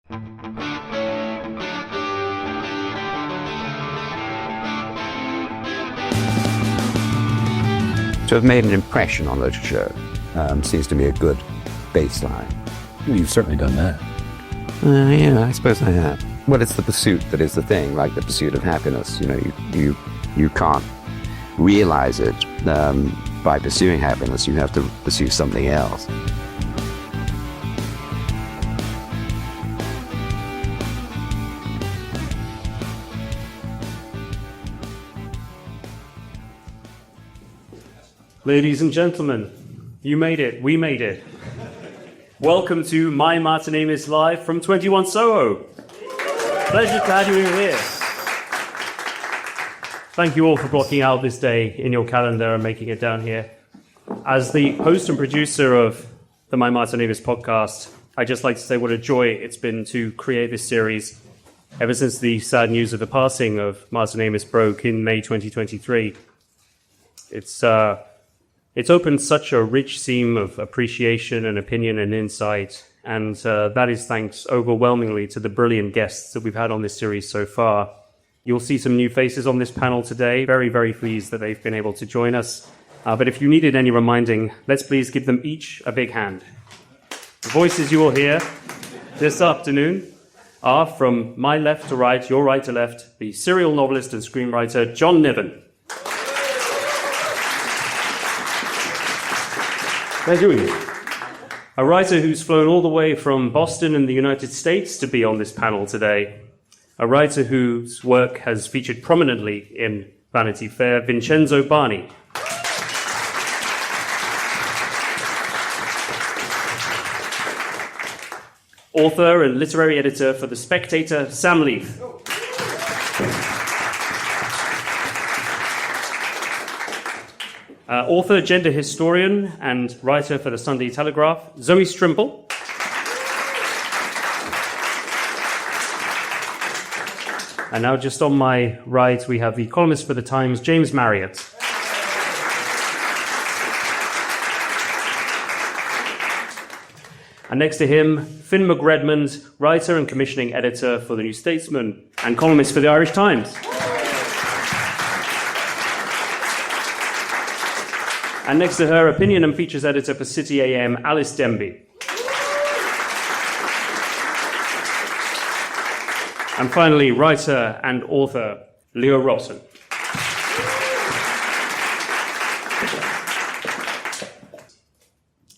To have made an impression on literature seems to be a good baseline. You've certainly done that. Yeah, I suppose I have. Well, it's the pursuit that is the thing, like the pursuit of happiness. You know, you can't realize it by pursuing happiness. You have to pursue something else. Ladies and gentlemen, you made it, we made it. Welcome to My Martinez Live from 21 Soho. Pleasure to have you here. Thank you all for blocking out this day in your calendar and making it down here. As the host and producer of the My Martinez podcast, I'd just like to say what a joy it's been to create this series ever since the sad news of the passing of Martin Amos broke in May 2023. It's opened such a rich seam of appreciation and opinion and insight, and that is thanks overwhelmingly to the brilliant guests that we've had on this series so far. You'll see some new faces on this panel today. Very, very pleased that they've been able to join us. But if you needed any reminding, let's please give them each a big hand. The voices you will hear this afternoon are, from my left to right, your right to left, the serial novelist and screenwriter John Niven. A writer who's flown all the way from Boston in the United States to be on this panel today. A writer whose work has featured prominently in Vanity Fair, Vincenzo Barney. Author and literary editor for The Spectator, Sam Leith. Author, gender historian, and writer for the Sunday Telegraph, Zoe Strimpel. And now just on my right, we have the columnist for The Times, James Marriott. And next to him, Finn McRedmond, writer and commissioning editor for The New Statesman and columnist for The Irish Times. And next to her, opinion and features editor for City AM, Alys Denby. And finally, writer and author, Leo Robson.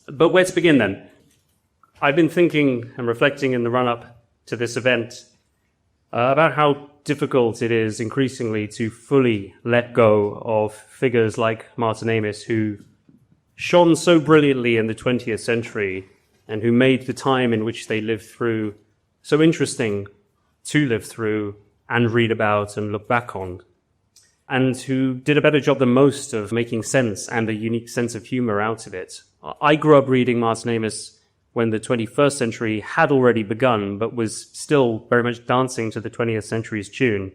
But where to begin then? I've been thinking and reflecting in the run-up to this event about how difficult it is increasingly to fully let go of figures like Martin Amos, who shone so brilliantly in the 20th century and who made the time in which they lived through so interesting to live through and read about and look back on, and who did a better job than most of making sense and a unique sense of humor out of it. I grew up reading Martin Amos when the 21st century had already begun, but was still very much dancing to the 20th century's tune.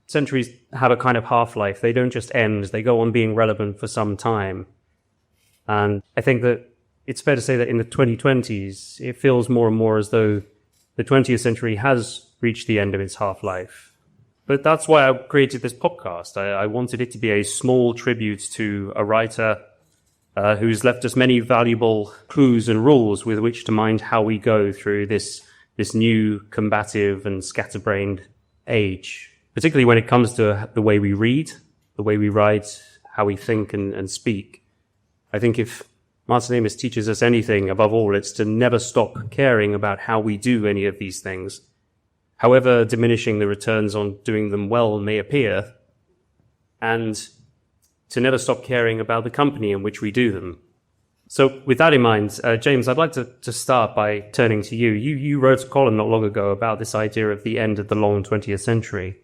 Centuries have a kind of half-life. They don't just end, they go on being relevant for some time. And I think that it's fair to say that in the 2020s, it feels more and more as though the 20th century has reached the end of its half-life. But that's why I created this podcast. I wanted it to be a small tribute to a writer who's left us many valuable clues and rules with which to mind how we go through this new combative and scatterbrained age, particularly when it comes to the way we read, the way we write, how we think and speak. I think if Martin Amos teaches us anything, above all, it's to never stop caring about how we do any of these things, however diminishing the returns on doing them well may appear, and to never stop caring about the company in which we do them. So with that in mind, James, I'd like to start by turning to you. You wrote a column not long ago about this idea of the end of the long 20th century.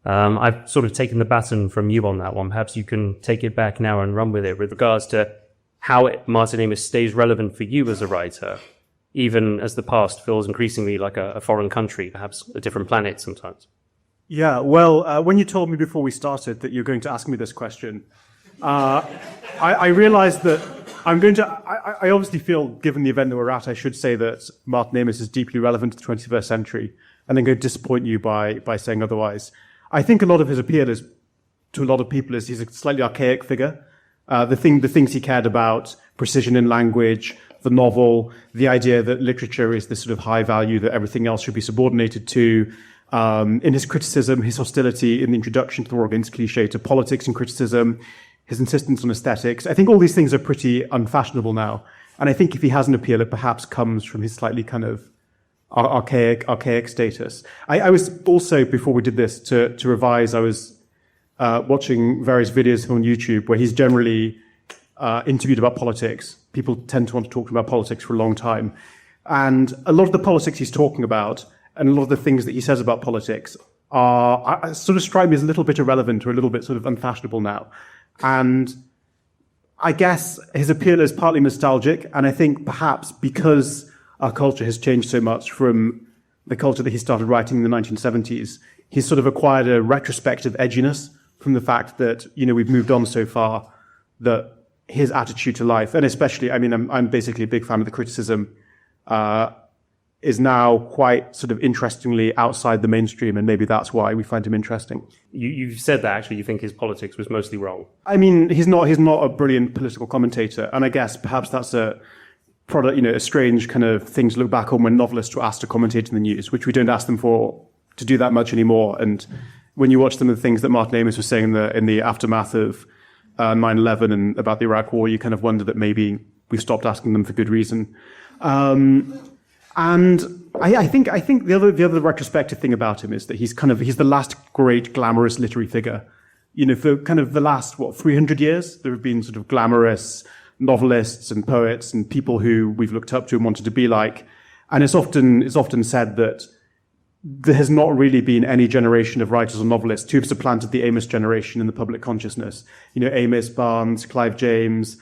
I've sort of taken the baton from you on that one. Perhaps you can take it back now and run with it with regards to how Martin Amos stays relevant for you as a writer, even as the past feels increasingly like a foreign country, perhaps a different planet sometimes. Yeah, well, when you told me before we started that you're going to ask me this question, I realized that I'm going to. I obviously feel, given the event that we're at, I should say that Martin Amos is deeply relevant to the 21st century, and then going to disappoint you by saying otherwise. I think a lot of his appeal is to a lot of people is he's a slightly archaic figure. The things he cared about, precision in language, the novel, the idea that literature is this sort of high value that everything else should be subordinated to. In his criticism, his hostility in the introduction to the War Against Cliché to politics and criticism, his insistence on aesthetics. I think all these things are pretty unfashionable now. And I think if he has an appeal, it perhaps comes from his slightly kind of archaic status. I was also, before we did this, to revise, I was watching various videos on YouTube where he's generally interviewed about politics. People tend to want to talk to him about politics for a long time. And a lot of the politics he's talking about and a lot of the things that he says about politics are sort of strike me as a little bit irrelevant or a little bit sort of unfashionable now. And I guess his appeal is partly nostalgic, and I think perhaps because our culture has changed so much from the culture that he started writing in the 1970s, he's sort of acquired a retrospective edginess from the fact that, we've moved on so far, that his attitude to life, and especially, I'm basically a big fan of the criticism, is now quite sort of interestingly outside the mainstream, and maybe that's why we find him interesting. You've said that actually you think his politics was mostly wrong. He's not a brilliant political commentator, and I guess perhaps that's a product, a strange kind of thing to look back on when novelists were asked to commentate in the news, which we don't ask them to do that much anymore. And when you watch some of the things that Martin Amos was saying in the aftermath of 9/11 and about the Iraq War, you kind of wonder that maybe we stopped asking them for good reason. And I think the other retrospective thing about him is that he's the last great glamorous literary figure. For kind of the last 300 years, there have been sort of glamorous novelists and poets and people who we've looked up to and wanted to be like. And it's often said that there has not really been any generation of writers or novelists who have supplanted the Amos generation in the public consciousness. Amos, Barnes, Clive James,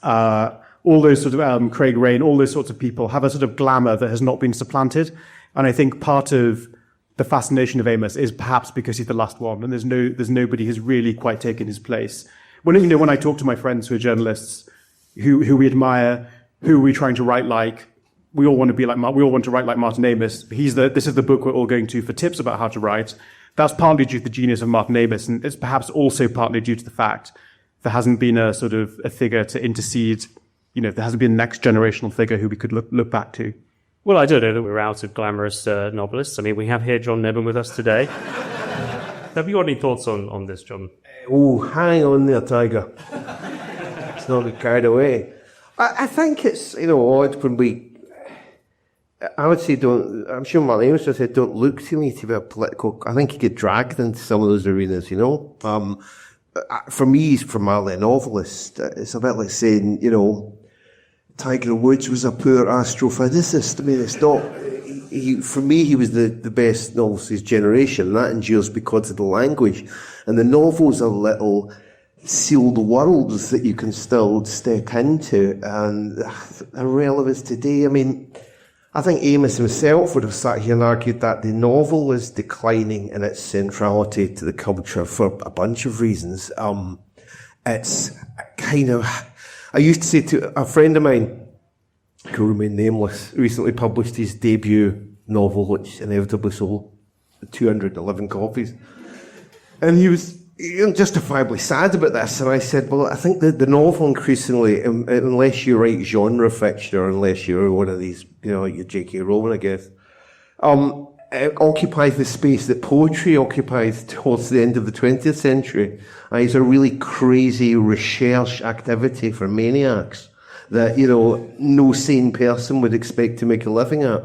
all those sort of Craig Raine, all those sorts of people have a sort of glamour that has not been supplanted. And I think part of the fascination of Amos is perhaps because he's the last one, and there's nobody who's really quite taken his place. When I talk to my friends who are journalists, who we admire, who we're trying to write like, we all want to write like Martin Amos. This is the book we're all going to for tips about how to write. That's partly due to the genius of Martin Amos, and it's perhaps also partly due to the fact there hasn't been a sort of a figure to intercede. There hasn't been a next generational figure who we could look back to. Well, I don't know that we're out of glamorous novelists. We have here John Niven with us today. Have you got any thoughts on this, John? Oh, hang on there, Tiger. Let's not get carried away. I think it's, odd when I would say I'm sure Martin Amos just said, don't look to me to be a political, I think he get dragged into some of those arenas, For me, he's primarily a novelist. It's a bit like saying, Tiger Woods was a poor astrophysicist. It's not, for me, he was the best novelist of his generation, and that endures because of the language. And the novels are little sealed worlds that you can still step into, and their relevance today. I think Amos himself would have sat here and argued that the novel is declining in its centrality to the culture for a bunch of reasons. It's kind of, I used to say to a friend of mine, who remain nameless, recently published his debut novel, which inevitably sold 211 copies. And he was justifiably sad about this, and I said, well, I think the novel increasingly, unless you write genre fiction or unless you're one of these, your J.K. Rowling, I guess, it occupies the space that poetry occupies towards the end of the 20th century. And it's a really crazy research activity for maniacs that, no sane person would expect to make a living at.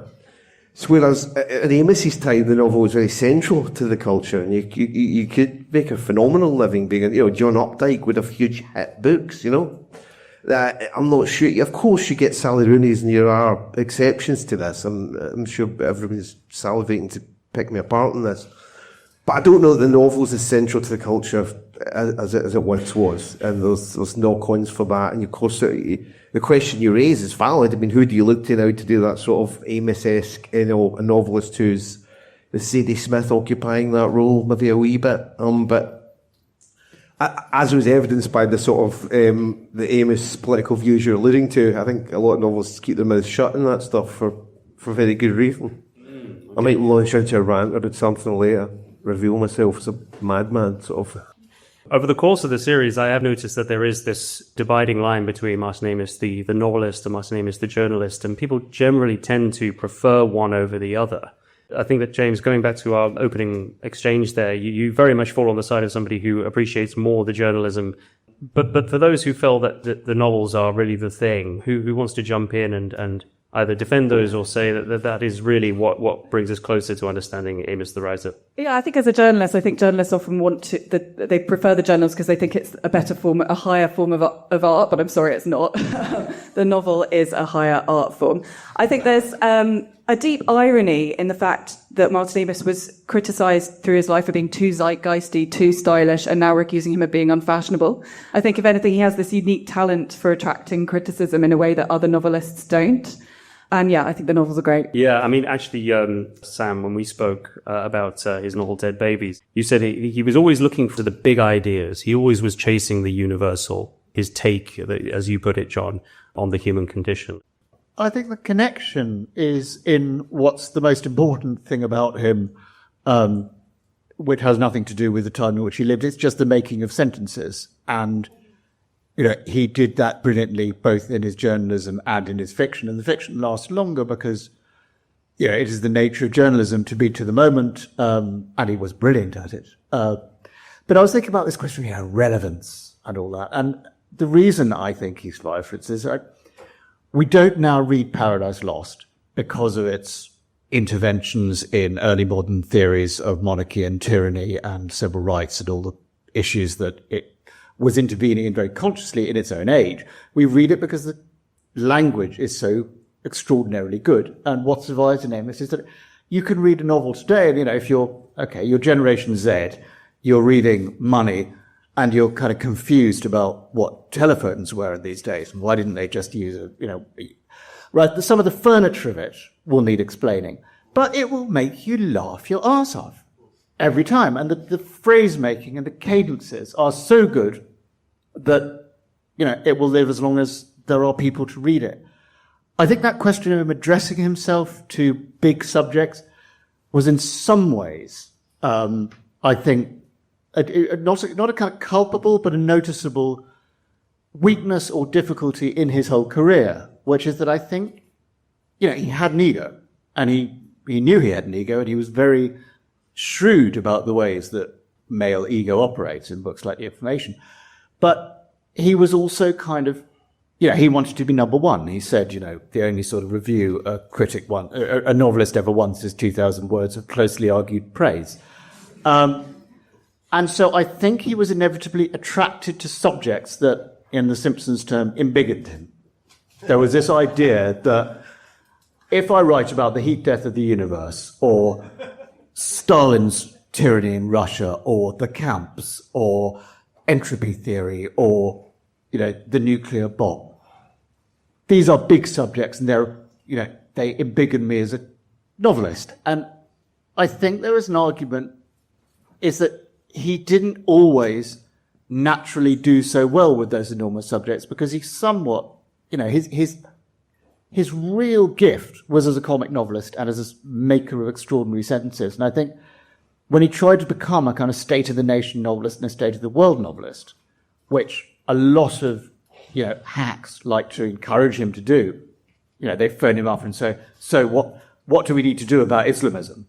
So whereas in Amos's time, the novel was very central to the culture, and you could make a phenomenal living being, John Updike would have huge hit books, I'm not sure. Of course, you get Sally Rooney's, and there are exceptions to this. I'm sure everybody's salivating to pick me apart on this, but I don't know that the novel's as central to the culture as it once was, and there's knock-ons for that. And of course, the question you raise is valid. Who do you look to now to do that sort of Amos-esque, a novelist who's the Sadie Smith occupying that role maybe a wee bit? But as was evidenced by the sort of the Amos political views you're alluding to. I think a lot of novelists keep their mouths shut and that stuff for very good reason. I might launch into a rant or something later, reveal myself as a madman, sort of. Over the course of the series, I have noticed that there is this dividing line between Martin Amos, the novelist, and Martin Amos, the journalist, and people generally tend to prefer one over the other. I think that, James, going back to our opening exchange there, you very much fall on the side of somebody who appreciates more the journalism. But for those who feel that the novels are really the thing, who wants to jump in and either defend those or say that is really what brings us closer to understanding Amos the writer? Yeah, I think as a journalist, I think journalists often they prefer the journals because they think it's a better form, a higher form of art, but I'm sorry, it's not. The novel is a higher art form. I think there's a deep irony in the fact that Martin Amos was criticised through his life for being too zeitgeisty, too stylish, and now we're accusing him of being unfashionable. I think, if anything, he has this unique talent for attracting criticism in a way that other novelists don't. And yeah, I think the novels are great. Yeah, I mean, actually, Sam, when we spoke about his novel Dead Babies, you said he was always looking for the big ideas. He always was chasing the universal, his take, as you put it, John, on the human condition. I think the connection is in what's the most important thing about him, which has nothing to do with the time in which he lived. It's just the making of sentences. And he did that brilliantly, both in his journalism and in his fiction. And the fiction lasts longer because, it is the nature of journalism to be to the moment, and he was brilliant at it. But I was thinking about this question, relevance and all that. And the reason I think he's survived, for instance, is we don't now read Paradise Lost because of its interventions in early modern theories of monarchy and tyranny and civil rights and all the issues that it was intervening in very consciously in its own age. We read it because the language is so extraordinarily good. And what survives in Amos is that you can read a novel today, and, if you're Generation Z, you're reading Money, and you're kind of confused about what telephones were in these days, and why didn't they just use right? Some of the furniture of it will need explaining, but it will make you laugh your arse off every time. And the phrase making and the cadences are so good that, it will live as long as there are people to read it. I think that question of him addressing himself to big subjects was in some ways, I think, not a kind of culpable, but a noticeable weakness or difficulty in his whole career, which is that I think, he had an ego, and he knew he had an ego, and he was very shrewd about the ways that male ego operates in books like The Information. But he was also kind of, he wanted to be number one. He said, the only sort of review a novelist ever wants is 2,000 words of closely argued praise. And so I think he was inevitably attracted to subjects that, in the Simpsons term, embiggened him. There was this idea that if I write about the heat death of the universe, or Stalin's tyranny in Russia, or the camps, or entropy theory, or, the nuclear bomb, these are big subjects, and they embiggen me as a novelist. And I think there is an argument is that he didn't always naturally do so well with those enormous subjects because he somewhat, his real gift was as a comic novelist and as a maker of extraordinary sentences. And I think when he tried to become a kind of state-of-the-nation novelist and a state-of-the-world novelist, which a lot of, hacks like to encourage him to do, they phone him up and say, so what do we need to do about Islamism?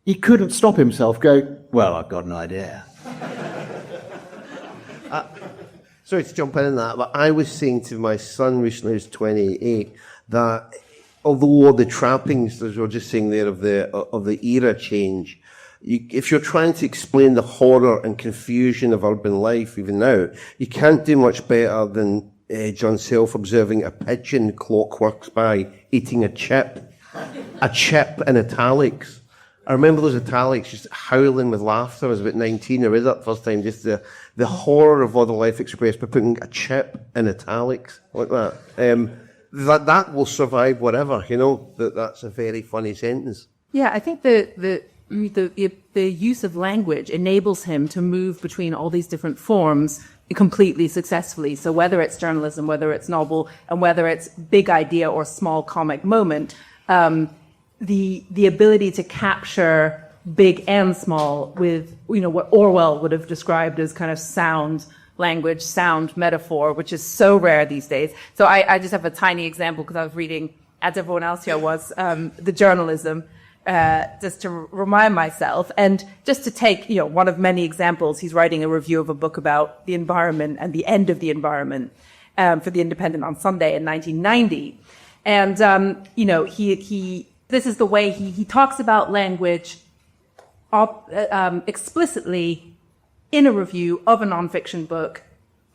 He couldn't stop himself going, well, I've got an idea. Sorry to jump in on that, but I was saying to my son recently, who's 28, that although all the trappings, as we were just saying there, of the era change, if you're trying to explain the horror and confusion of urban life even now, you can't do much better than John Self observing a pigeon clockworks by eating a chip in italics. I remember those italics just howling with laughter. I was about 19. I read that first time. Just the horror of other life expressed by putting a chip in italics like that. That will survive whatever. That's a very funny sentence. Yeah, I think the the use of language enables him to move between all these different forms completely successfully. So whether it's journalism, whether it's novel, and whether it's big idea or small comic moment, the ability to capture big and small with, what Orwell would have described as kind of sound language, sound metaphor, which is so rare these days. So I just have a tiny example because I was reading, as everyone else here was, the journalism, just to remind myself. And just to take, one of many examples, he's writing a review of a book about the environment and the end of the environment for The Independent on Sunday in 1990. And, this is the way he talks about language explicitly in a review of a nonfiction book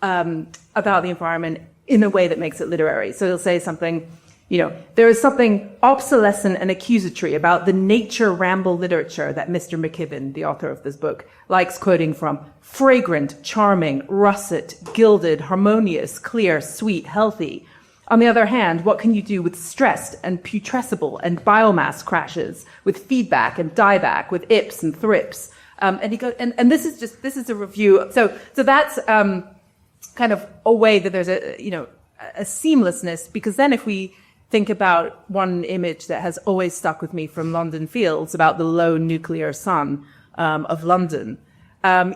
about the environment in a way that makes it literary. So he'll say something, there is something obsolescent and accusatory about the nature ramble literature that Mr. McKibben, the author of this book, likes quoting from: fragrant, charming, russet, gilded, harmonious, clear, sweet, healthy. On the other hand, what can you do with stressed and putrescible and biomass crashes, with feedback and dieback, with ips and thrips? And he goes, and this is a review. So that's kind of a way that there's a seamlessness, because then if we think about one image that has always stuck with me from London Fields about the low nuclear sun of London,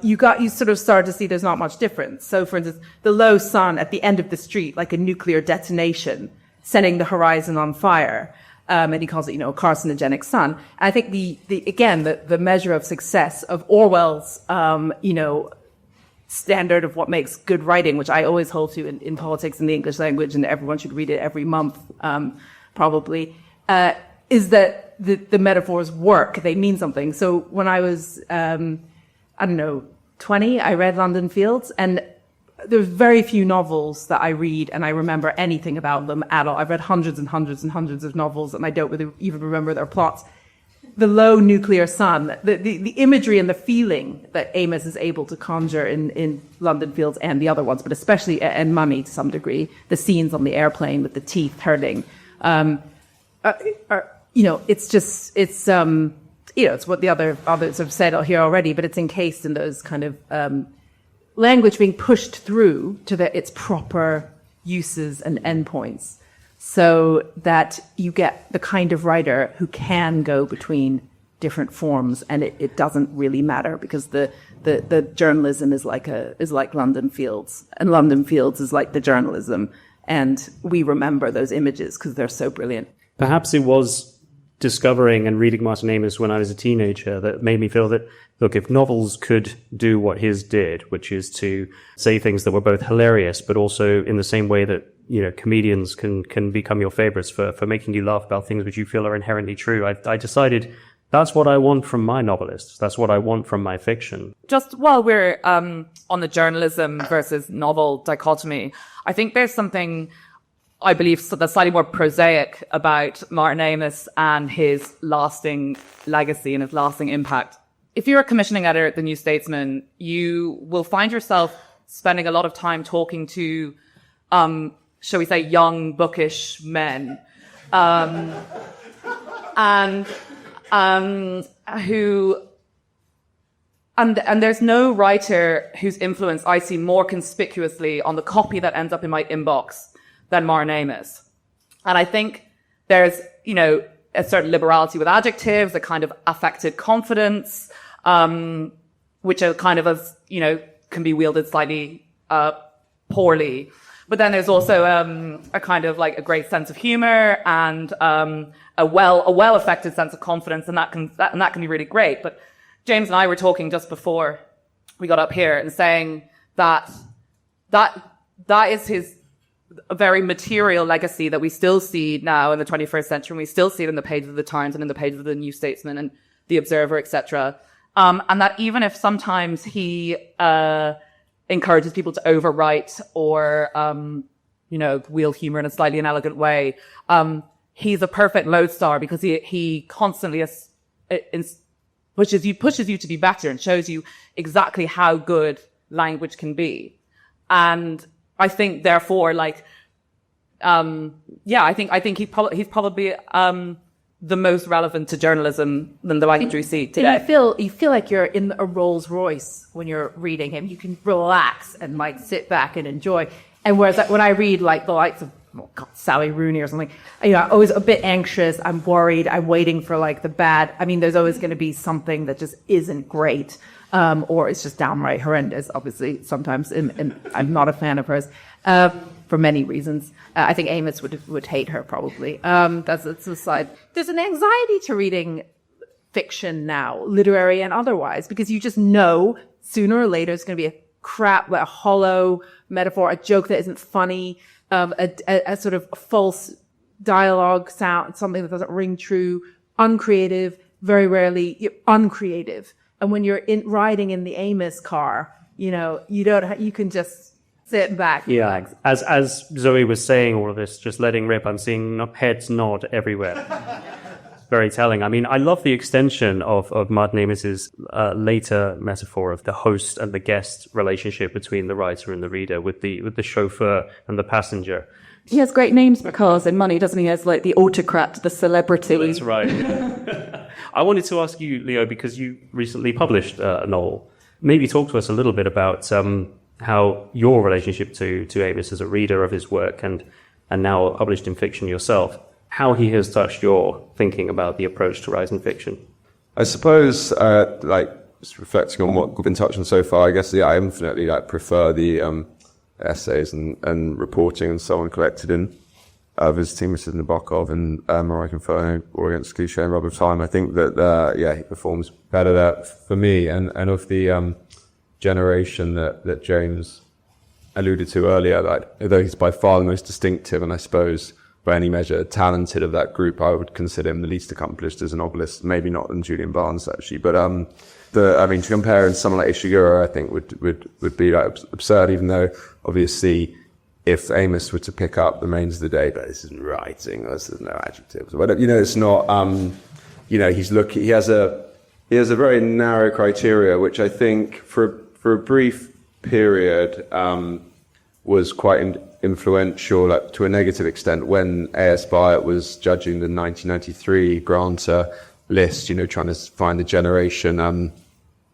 you sort of start to see there's not much difference. So, for instance, the low sun at the end of the street, like a nuclear detonation, setting the horizon on fire. And he calls it, a carcinogenic sun. I think the measure of success of Orwell's, standard of what makes good writing, which I always hold to in politics and the English language, and everyone should read it every month, probably, is that the metaphors work. They mean something. So when I was, 20, I read London Fields, and there's very few novels that I read and I remember anything about them at all. I've read hundreds and hundreds and hundreds of novels and I don't really even remember their plots. The low nuclear sun, the imagery and the feeling that Amos is able to conjure in London Fields and the other ones, but especially in Mummy to some degree, the scenes on the airplane with the teeth hurting, it's what the others have said here already, but it's encased in those kind of language being pushed through to its proper uses and endpoints, so that you get the kind of writer who can go between different forms, and it doesn't really matter, because the journalism is like London Fields, and London Fields is like the journalism, and we remember those images because they're so brilliant. Perhaps it was discovering and reading Martin Amos when I was a teenager that made me feel that, look, if novels could do what his did, which is to say things that were both hilarious, but also in the same way that, comedians can become your favorites for making you laugh about things which you feel are inherently true, I decided that's what I want from my novelists. That's what I want from my fiction. Just while we're on the journalism versus novel dichotomy, I think there's something, I believe, that's slightly more prosaic about Martin Amos and his lasting legacy and his lasting impact. If you're a commissioning editor at the New Statesman, you will find yourself spending a lot of time talking to, shall we say, young, bookish men, and there's no writer whose influence I see more conspicuously on the copy that ends up in my inbox than Martin Amos. And I think there's, a certain liberality with adjectives, a kind of affected confidence, which are kind of, can be wielded slightly poorly. But then there's also a kind of like a great sense of humor and a well affected sense of confidence, and that can be really great. But James and I were talking just before we got up here and saying that is a very material legacy that we still see now in the 21st century, and we still see it in the pages of the Times and in the pages of the New Statesman and the Observer, etc. And that even if sometimes he encourages people to overwrite or wield humor in a slightly inelegant way, he's a perfect lodestar, because he constantly pushes you to be better and shows you exactly how good language can be. And I think, therefore, I think he's probably the most relevant to journalism than the language we see today. And you feel like you're in a Rolls Royce when you're reading him. You can relax and like sit back and enjoy. And whereas when I read like the likes of Sally Rooney or something, I'm always a bit anxious. I'm worried. I'm waiting for like the bad. I mean, there's always going to be something that just isn't great, or it's just downright horrendous. Obviously, sometimes, and I'm not a fan of hers for many reasons. I think Amos would hate her probably. That's a side. There's an anxiety to reading fiction now, literary and otherwise, because you just know sooner or later it's going to be a hollow metaphor, a joke that isn't funny, a sort of false dialogue sound, something that doesn't ring true, uncreative, very rarely uncreative. And when you're riding in the Amos car, you can just sit back. Yeah, as Zoe was saying all of this, just letting rip, I'm seeing heads nod everywhere. Very telling. I mean, I love the extension of Martin Amos's later metaphor of the host and the guest relationship between the writer and the reader, with the chauffeur and the passenger. He has great names for cars and money, doesn't he? He has like the autocrat, the celebrity. That's right. I wanted to ask you, Leo, because you recently published a novel. Maybe talk to us a little bit about how your relationship to Amos as a reader of his work and now published in fiction yourself, how he has touched your thinking about the approach to writing fiction. I suppose, just reflecting on what we've been touching on so far, I guess, I infinitely prefer the essays and reporting and so on collected in Visiting Mrs. Nabokov and Moroccan Inferno, or against Cliché and Rub of Time. I think that, he performs better there for me, and of the generation that James alluded to earlier, although he's by far the most distinctive and I suppose by any measure talented of that group, I would consider him the least accomplished as a novelist, maybe not than Julian Barnes actually, but to compare in someone like Ishiguro, I think would be absurd, even though obviously if Amos were to pick up the mains of the day, but this isn't writing, this is no adjectives, but it's not, he has a very narrow criteria, which I think for a brief period was quite influential, to a negative extent, when A.S. Byatt was judging the 1993 Granter list, trying to find a generation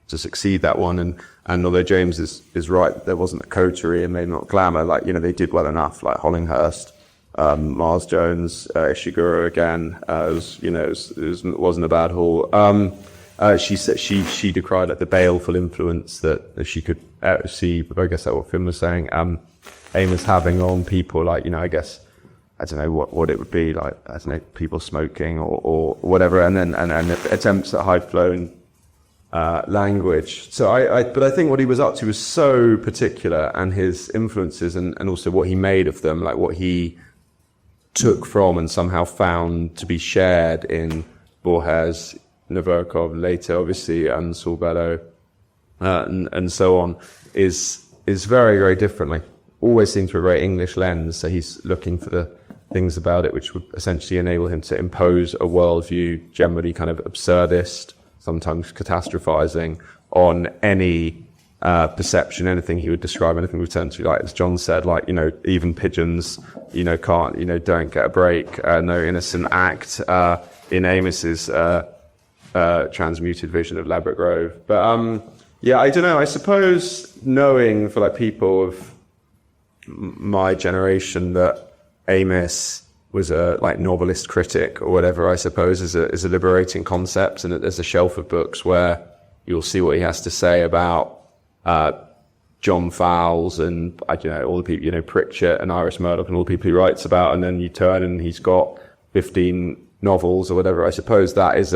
to succeed that one. And although James is right, there wasn't a coterie and maybe not glamour, they did well enough, like Hollinghurst, Mars Jones, Ishiguro again, it wasn't a bad haul. She said she decried the baleful influence that she could see, but I guess that's what Finn was saying, Amos having on people I guess, I don't know what it would be, people smoking or whatever, and attempts at high-flown language. So but I think what he was up to was so particular, and his influences and also what he made of them, what he took from and somehow found to be shared in Borges, Nabokov, later obviously, and Saul Bellow, and so on, is very, very differently. Always seen through a very English lens, so he's looking for the things about it which would essentially enable him to impose a worldview, generally kind of absurdist, sometimes catastrophizing, on any perception, anything he would describe, anything we turn to, as John said, even pigeons, can't, don't get a break, no innocent act, in Amos's transmuted vision of Ladbroke Grove. But I don't know, I suppose knowing for people of my generation that Amos was a novelist critic or whatever, I suppose is a liberating concept, and that there's a shelf of books where you'll see what he has to say about John Fowles and all the people, Pritchett and Iris Murdoch and all the people he writes about, and then you turn and he's got 15 novels or whatever. I suppose that is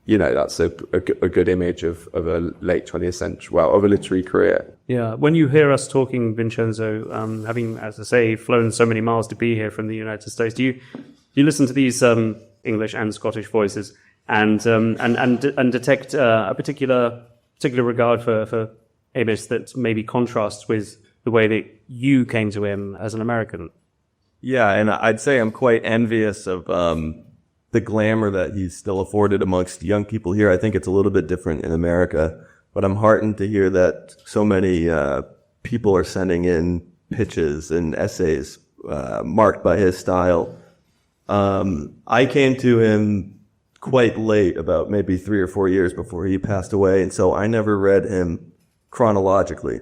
that's a good image of a late 20th century, of a literary career. Yeah, when you hear us talking, Vincenzo, having, as I say, flown so many miles to be here from the United States, do you listen to these English and Scottish voices and detect a particular regard for Amos that maybe contrasts with the way that you came to him as an American? Yeah, and I'd say I'm quite envious of the glamour that he's still afforded amongst young people here. I think it's a little bit different in America, but I'm heartened to hear that so many people are sending in pitches and essays marked by his style. I came to him quite late, about maybe 3 or 4 years before he passed away, and so I never read him chronologically.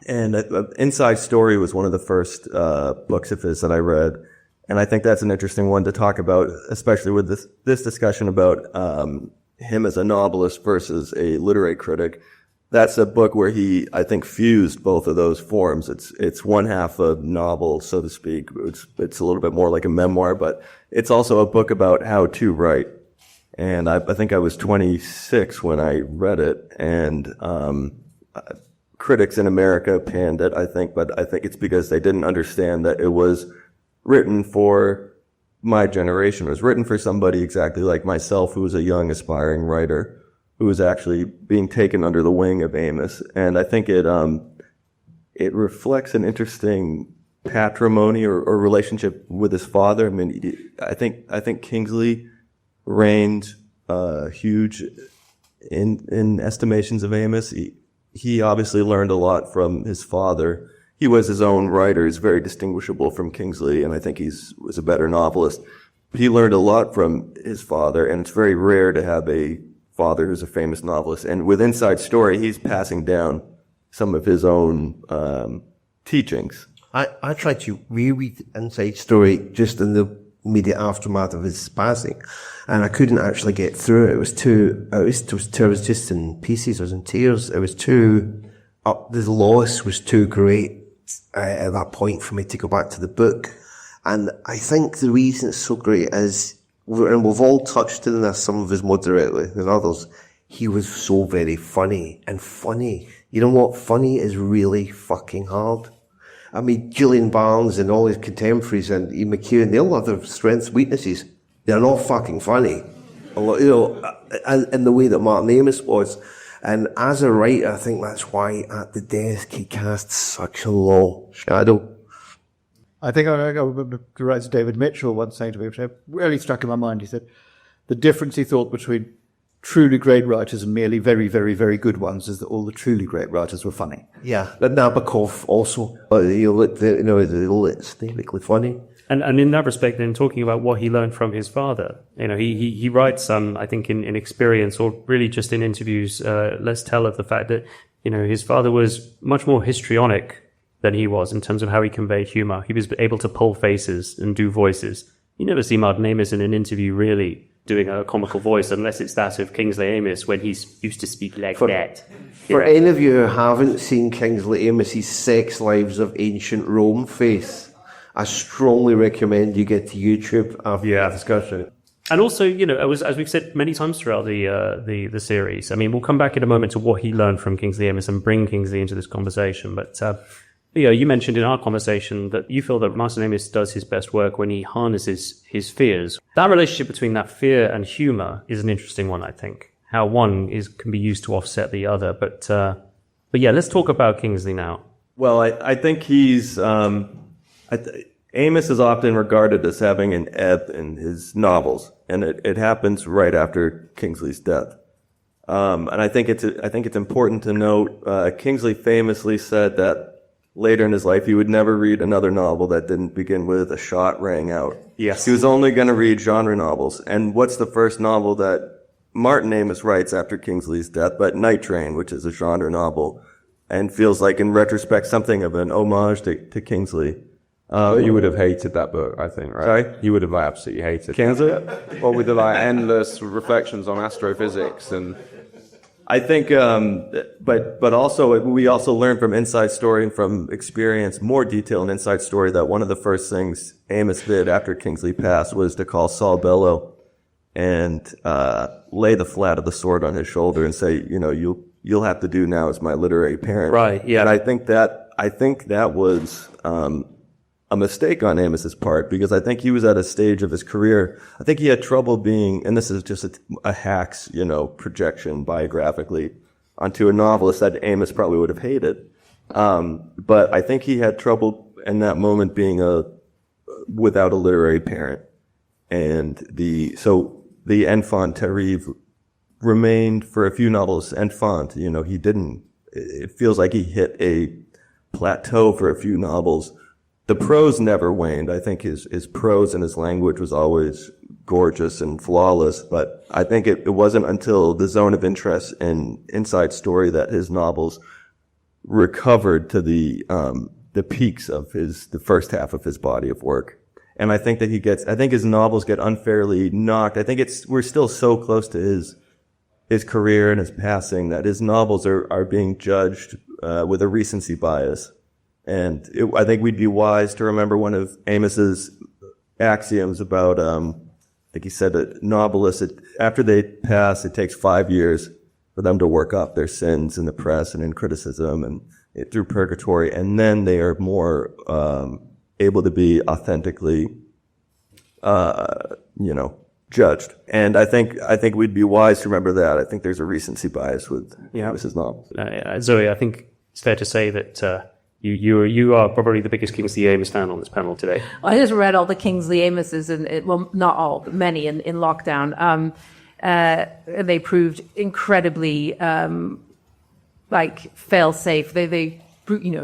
And Inside Story was one of the first books of his that I read, and I think that's an interesting one to talk about, especially with this discussion about him as a novelist versus a literary critic. That's a book where he, I think, fused both of those forms. It's one half a novel, so to speak. It's a little bit more like a memoir, but it's also a book about how to write. And I think I was 26 when I read it, and critics in America panned it, I think, but I think it's because they didn't understand that it was written for my generation. It was written for somebody exactly like myself, who was a young, aspiring writer, who was actually being taken under the wing of Amos. And I think it reflects an interesting patrimony or relationship with his father. I mean, I think Kingsley reigned huge in estimations of Amos. He obviously learned a lot from his father. He was his own writer. He's very distinguishable from Kingsley, and I think was a better novelist. But he learned a lot from his father, and it's very rare to have a father who's a famous novelist. And with Inside Story, he's passing down some of his own teachings. I tried to reread Inside Story just in the immediate aftermath of his passing, and I couldn't actually get through it. I was just in pieces. I was in tears. It was too, the loss was too great at that point for me to go back to the book. And I think the reason it's so great is, and we've all touched on this, some of us more directly than others, he was so very funny. And funny, you know what? Funny is really fucking hard. I mean, Julian Barnes and all his contemporaries and Ian McEwan, they all have their strengths, weaknesses. They're not fucking funny. You know, in the way that Martin Amos was. And as a writer, I think that's why at the desk he casts such a low shadow. I think I remember the writer David Mitchell once saying to me, which really struck in my mind, he said, the difference he thought between truly great writers and merely very, very, very good ones is that all the truly great writers were funny. Yeah, Nabokov also. It's typically funny. And in that respect, then, talking about what he learned from his father, he writes, I think in experience or really just in interviews, let's tell of the fact that, his father was much more histrionic than he was in terms of how he conveyed humor. He was able to pull faces and do voices. You never see Martin Amos in an interview really doing a comical voice unless it's that of Kingsley Amos when he's used to speak like that. For any of you who haven't seen Kingsley Amos's Sex Lives of Ancient Rome face, I strongly recommend you get to YouTube after the discussion. And also, as we've said many times throughout the series, I mean, we'll come back in a moment to what he learned from Kingsley Amos and bring Kingsley into this conversation. But, you mentioned in our conversation that you feel that Martin Amos does his best work when he harnesses his fears. That relationship between that fear and humor is an interesting one, I think. How one can be used to offset the other. But yeah, let's talk about Kingsley now. Well, I think he's... Amos is often regarded as having an ebb in his novels, and it happens right after Kingsley's death. And I think it's important to note, Kingsley famously said that later in his life he would never read another novel that didn't begin with "a shot rang out." Yes. He was only going to read genre novels. And what's the first novel that Martin Amos writes after Kingsley's death but Night Train, which is a genre novel, and feels like in retrospect something of an homage to Kingsley. You would have hated that book, I think, right? Sorry? You would have absolutely hated Kingsley? it. Well, with the endless reflections on astrophysics and... I think, but also, we also learned from Inside Story and from experience, more detail in Inside Story, that one of the first things Amos did after Kingsley passed was to call Saul Bellow and lay the flat of the sword on his shoulder and say, you'll have to do now as my literary parent. Right, yeah. And I think that was a mistake on Amos's part, because I think he was at a stage of his career. I think he had trouble being, and this is just a hack's, projection biographically onto a novelist that Amos probably would have hated. But I think he had trouble in that moment being without a literary parent. And so the enfant terrible remained for a few novels enfant. It feels like he hit a plateau for a few novels. the prose never waned. I think his prose and his language was always gorgeous and flawless, but I think it wasn't until The Zone of Interest and Inside Story that his novels recovered to the peaks of the first half of his body of work. And I think that I think his novels get unfairly knocked. I think we're still so close to his career and his passing that his novels are being judged with a recency bias. And I think we'd be wise to remember one of Amos's axioms about, I think he said that novelists, after they pass, it takes 5 years for them to work up their sins in the press and in criticism and through purgatory, and then they are more able to be authentically, judged. And I think we'd be wise to remember that. I think there's a recency bias with his novels. Zoe, I think it's fair to say that you are probably the biggest Kingsley Amos fan on this panel today. I just read all the Kingsley Amoses, well, not all, but many in lockdown. They proved incredibly fail-safe. They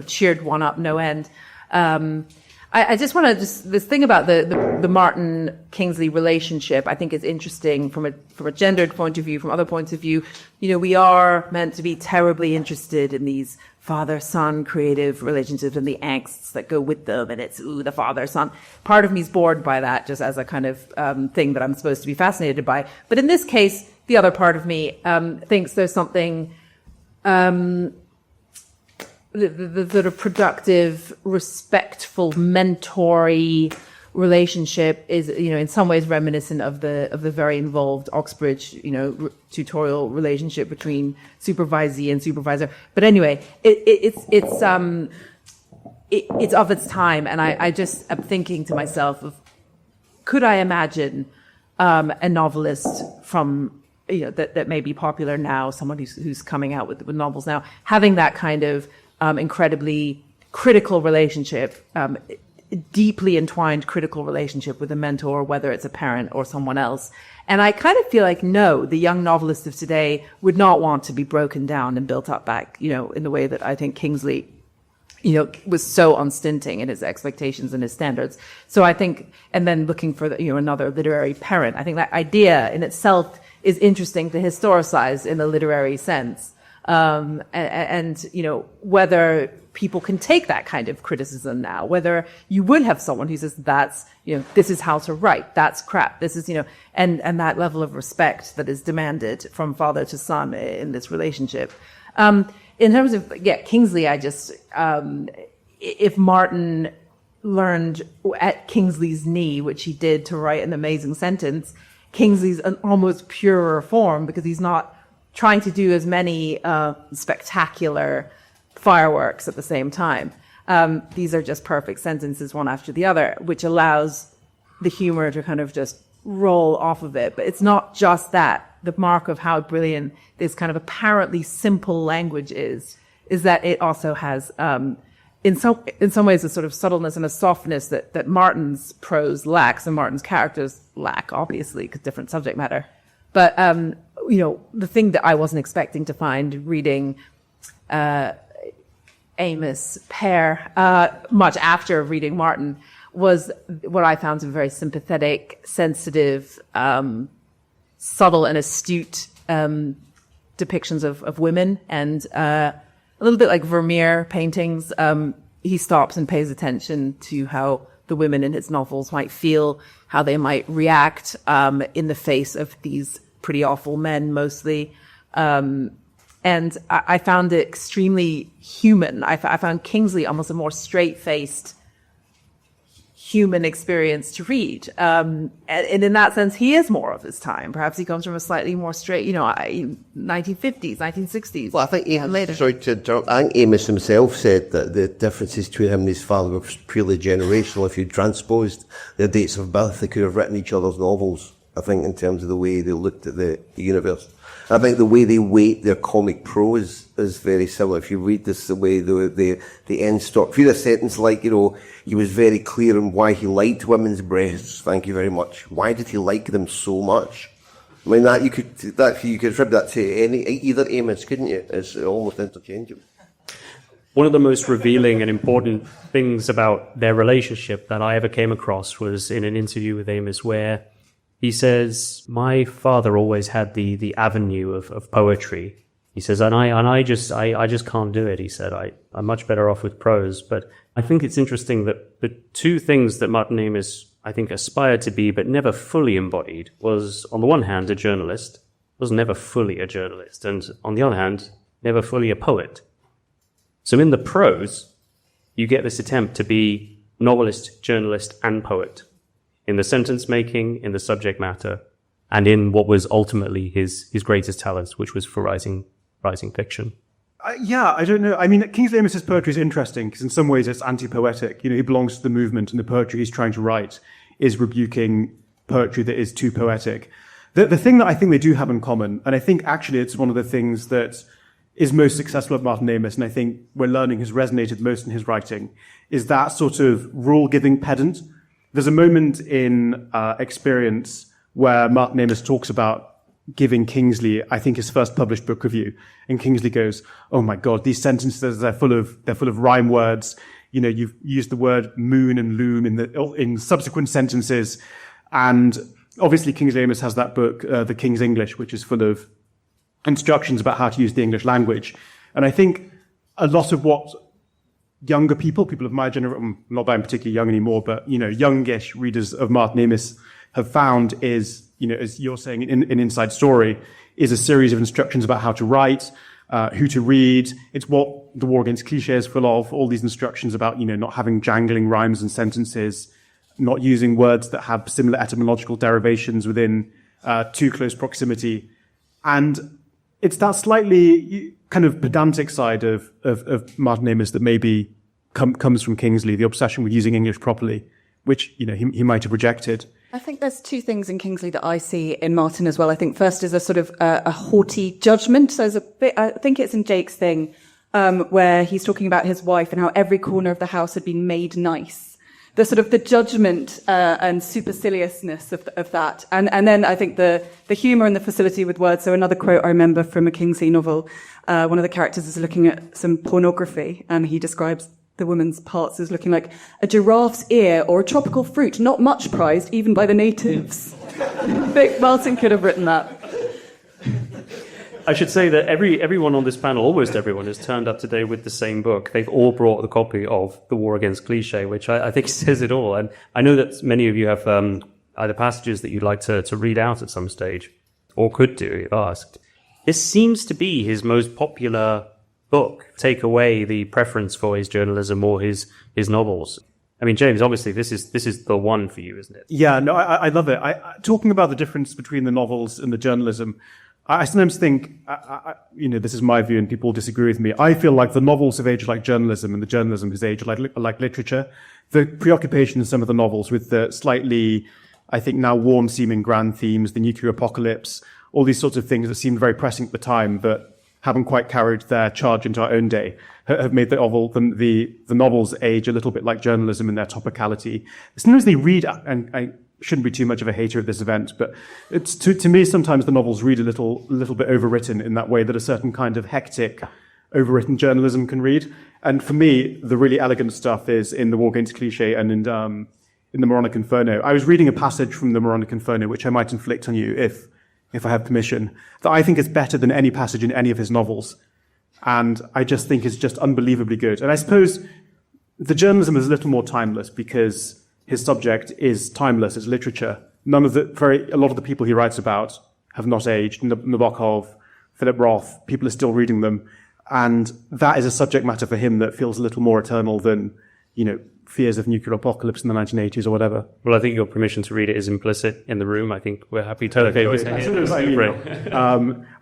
cheered one up no end. I just want to this thing about the Martin Kingsley relationship. I think is interesting from a gendered point of view, from other points of view. We are meant to be terribly interested in these father-son creative relationships and the angsts that go with them, and it's the father-son. Part of me is bored by that, just as a kind of thing that I'm supposed to be fascinated by. But in this case, the other part of me thinks there's something. The sort of productive, respectful, mentor-y relationship is, in some ways reminiscent of the very involved Oxbridge, tutorial relationship between supervisee and supervisor. But anyway, it's of its time, and I just am thinking to myself of, could I imagine a novelist from that may be popular now, someone who's coming out with novels now, having that kind of incredibly critical relationship, deeply entwined critical relationship with a mentor, whether it's a parent or someone else. And I kind of feel like, no, the young novelist of today would not want to be broken down and built up back, in the way that I think Kingsley, was so unstinting in his expectations and his standards. So I think, and then looking for another literary parent, I think that idea in itself is interesting to historicize in a literary sense. And whether people can take that kind of criticism now, whether you would have someone who says this is how to write, that's crap, this is, and that level of respect that is demanded from father to son in this relationship. In terms of, Kingsley, I just, if Martin learned at Kingsley's knee, which he did to write an amazing sentence, Kingsley's an almost purer form because he's not trying to do as many spectacular fireworks at the same time. These are just perfect sentences, one after the other, which allows the humor to kind of just roll off of it. But it's not just that. The mark of how brilliant this kind of apparently simple language is that it also has, in some ways, a sort of subtleness and a softness that Martin's prose lacks and Martin's characters lack, obviously, because different subject matter. But the thing that I wasn't expecting to find reading Amos Pear much after reading Martin was what I found to be very sympathetic, sensitive, subtle and astute depictions of women, and a little bit like Vermeer paintings. He stops and pays attention to how the women in his novels might feel, how they might react in the face of these pretty awful men mostly. And I found it extremely human. I found Kingsley almost a more straight-faced human experience to read. And in that sense, he is more of his time. Perhaps he comes from a slightly more straight, 1950s, 1960s. Well, I think he had, later. sorry to interrupt, I think Amos himself said that the differences between him and his father were purely generational. If you transposed their dates of birth, they could have written each other's novels, I think, in terms of the way they looked at the universe. I think the way they weight their comic prose is very similar. If you read this, the way the end stop, if you read a sentence like, he was very clear on why he liked women's breasts. Thank you very much. Why did he like them so much? I mean, you could attribute that to either Amos, couldn't you? It's almost interchangeable. one of the most revealing and important things about their relationship that I ever came across was in an interview with Amos, where he says, "My father always had the avenue of poetry." He says, and I just can't do it. He said, I'm much better off with prose. But I think it's interesting that the two things that Martin Amos, I think, aspired to be but never fully embodied was, on the one hand, a journalist, was never fully a journalist, and on the other hand, never fully a poet. So in the prose, you get this attempt to be novelist, journalist, and poet, in the sentence making, in the subject matter, and in what was ultimately his greatest talent, which was for writing fiction. Yeah, I don't know. I mean, Kingsley Amos's poetry is interesting because in some ways it's anti-poetic. You know, he belongs to the movement, and the poetry he's trying to write is rebuking poetry that is too poetic. The thing that I think they do have in common, and I think actually it's one of the things that is most successful at Martin Amos, and I think we're learning has resonated most in his writing, is that sort of rule-giving pedant. There's a moment in Experience where Martin Amos talks about giving Kingsley, I think, his first published book review, and Kingsley goes, "Oh my God, these sentences, they're full of rhyme words. You know, you've used the word moon and loom in subsequent sentences." And obviously Kingsley Amos has that book, The King's English, which is full of instructions about how to use the English language. And I think a lot of what younger people of my generation, not that I'm particularly young anymore, but, you know, youngish readers of Martin Amos have found is, you know, as you're saying in Inside Story, is a series of instructions about how to write, who to read. It's what The War Against Cliché is full of, all these instructions about, you know, not having jangling rhymes and sentences, not using words that have similar etymological derivations within too close proximity. And it's that slightly kind of pedantic side of Martin Amos that maybe comes from Kingsley, the obsession with using English properly, which, you know, he might have rejected. I think there's two things in Kingsley that I see in Martin as well. I think first is a sort of a haughty judgment. So there's a bit, I think it's in Jake's thing, where he's talking about his wife and how every corner of the house had been made nice. The sort of the judgment and superciliousness of that. And then I think the humour and the facility with words. So another quote I remember from a Kingsley novel, one of the characters is looking at some pornography, and he describes the woman's parts as looking like a giraffe's ear or a tropical fruit, not much prized even by the natives. Vic Martin could have written that. I should say that everyone on this panel, almost everyone, has turned up today with the same book. They've all brought the copy of The War Against Cliché, which I think says it all. And I know that many of you have either passages that you'd like to read out at some stage, or could do if asked. This seems to be his most popular book. Take away the preference for his journalism or his novels. I mean, James, obviously this is the one for you, isn't it? Yeah, no, I love it. Talking about the difference between the novels and the journalism, I sometimes think, you know, this is my view and people disagree with me. I feel like the novels have aged like journalism and the journalism has aged like literature. The preoccupation in some of the novels with the slightly, I think now warm-seeming grand themes, the nuclear apocalypse, all these sorts of things that seemed very pressing at the time but haven't quite carried their charge into our own day, have made the novels age a little bit like journalism in their topicality. Sometimes they read, and I shouldn't be too much of a hater of this event, but it's to me sometimes the novels read a little bit overwritten in that way that a certain kind of hectic, overwritten journalism can read. And for me, the really elegant stuff is in The War Against Cliché and in the Moronic Inferno. I was reading a passage from the Moronic Inferno, which I might inflict on you if I have permission, that I think is better than any passage in any of his novels. And I just think is just unbelievably good. And I suppose the journalism is a little more timeless because his subject is timeless, it's literature. A lot of the people he writes about have not aged. Nabokov, Philip Roth, people are still reading them. And that is a subject matter for him that feels a little more eternal than, you know, fears of nuclear apocalypse in the 1980s or whatever. Well, I think your permission to read it is implicit in the room. I think we're happy to okay with it.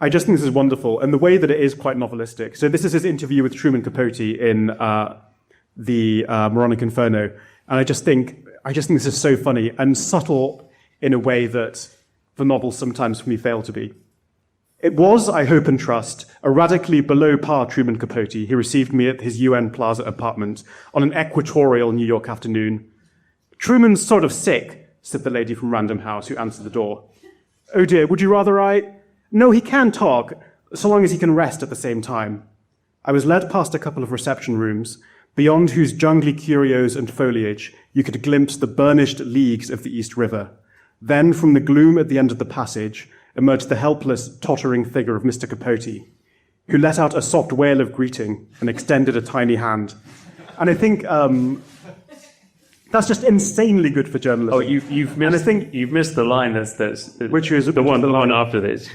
I just think this is wonderful. And the way that it is quite novelistic. So this is his interview with Truman Capote in the Moronic Inferno. And I just think this is so funny and subtle in a way that the novels sometimes for me fail to be. It was, I hope and trust, a radically below par Truman Capote. He received me at his UN Plaza apartment on an equatorial New York afternoon. "Truman's sort of sick," said the lady from Random House who answered the door. "Oh dear, would you rather I—" "No, he can talk, so long as he can rest at the same time." I was led past a couple of reception rooms, beyond whose jungly curios and foliage you could glimpse the burnished leagues of the East River. Then, from the gloom at the end of the passage, emerged the helpless, tottering figure of Mr. Capote, who let out a soft wail of greeting and extended a tiny hand. And I think that's just insanely good for journalism. Oh, you've missed the line which is the one after this.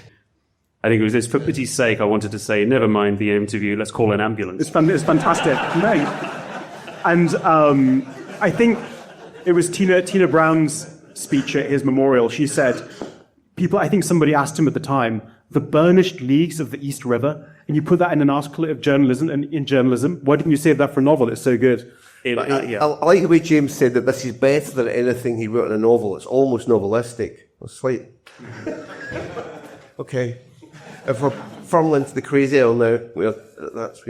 I think it was this, for pity's sake, I wanted to say, never mind the interview, let's call an ambulance. It's fantastic. No. And I think it was Tina Brown's speech at his memorial. She said, I think somebody asked him at the time, the burnished leagues of the East River, and you put that in an article of journalism, and in journalism, why didn't you save that for a novel? It's so good. I like the way James said that this is better than anything he wrote in a novel. It's almost novelistic. It's like, okay. If we're firmly into the crazy owl now, that's,